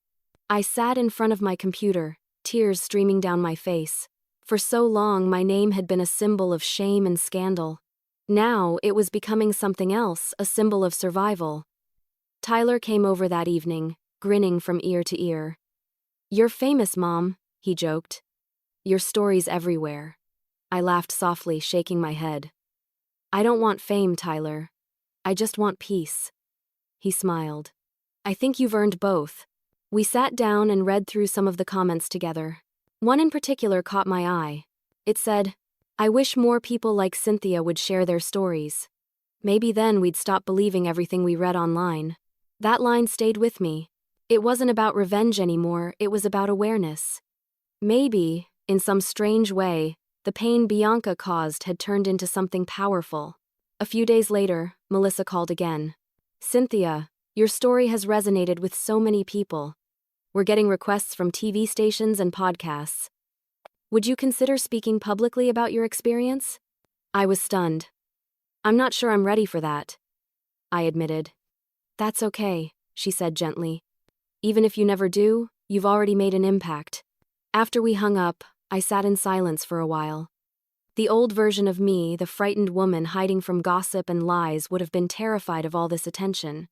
I sat in front of my computer, tears streaming down my face. For so long, my name had been a symbol of shame and scandal. Now, it was becoming something else, a symbol of survival. Tyler came over that evening, grinning from ear to ear. "You're famous, Mom," he joked. "Your story's everywhere." I laughed softly, shaking my head. "I don't want fame, Tyler. I just want peace." He smiled. "I think you've earned both." We sat down and read through some of the comments together. One in particular caught my eye. It said, "I wish more people like Cynthia would share their stories. Maybe then we'd stop believing everything we read online." That line stayed with me. It wasn't about revenge anymore, it was about awareness. Maybe, in some strange way, the pain Bianca caused had turned into something powerful. A few days later, Melissa called again. "Cynthia, your story has resonated with so many people. We're getting requests from TV stations and podcasts. Would you consider speaking publicly about your experience?" I was stunned. "I'm not sure I'm ready for that," I admitted. "That's okay," she said gently. "Even if you never do, you've already made an impact." After we hung up, I sat in silence for a while. The old version of me, the frightened woman hiding from gossip and lies, would have been terrified of all this attention.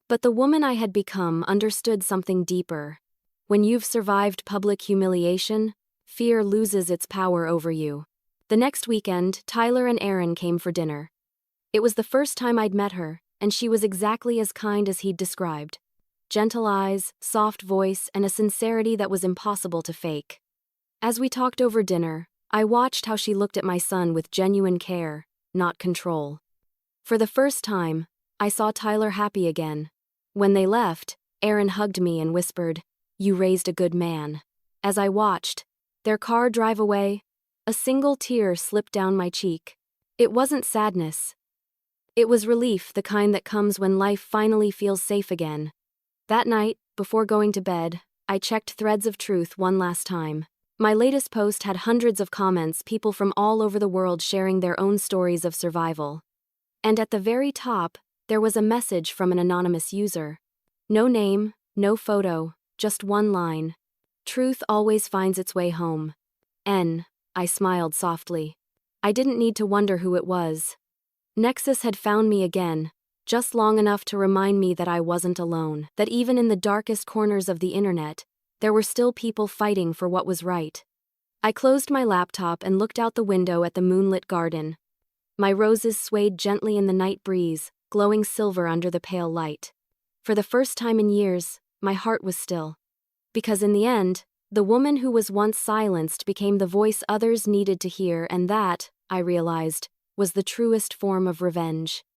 But the woman I had become understood something deeper. When you've survived public humiliation, fear loses its power over you. The next weekend, Tyler and Aaron came for dinner. It was the first time I'd met her, and she was exactly as kind as he'd described. Gentle eyes, soft voice, and a sincerity that was impossible to fake. As we talked over dinner, I watched how she looked at my son with genuine care, not control. For the first time, I saw Tyler happy again. When they left, Aaron hugged me and whispered, "You raised a good man." As I watched their car drive away, a single tear slipped down my cheek. It wasn't sadness. It was relief, the kind that comes when life finally feels safe again. That night, before going to bed, I checked threads of truth one last time. My latest post had hundreds of comments, people from all over the world sharing their own stories of survival. And at the very top, there was a message from an anonymous user. No name, no photo, just one line. "Truth always finds its way home." I smiled softly. I didn't need to wonder who it was. Nexus had found me again, just long enough to remind me that I wasn't alone, that even in the darkest corners of the internet, there were still people fighting for what was right. I closed my laptop and looked out the window at the moonlit garden. My roses swayed gently in the night breeze, glowing silver under the pale light. For the first time in years, my heart was still. Because in the end, the woman who was once silenced became the voice others needed to hear, and that, I realized, was the truest form of revenge.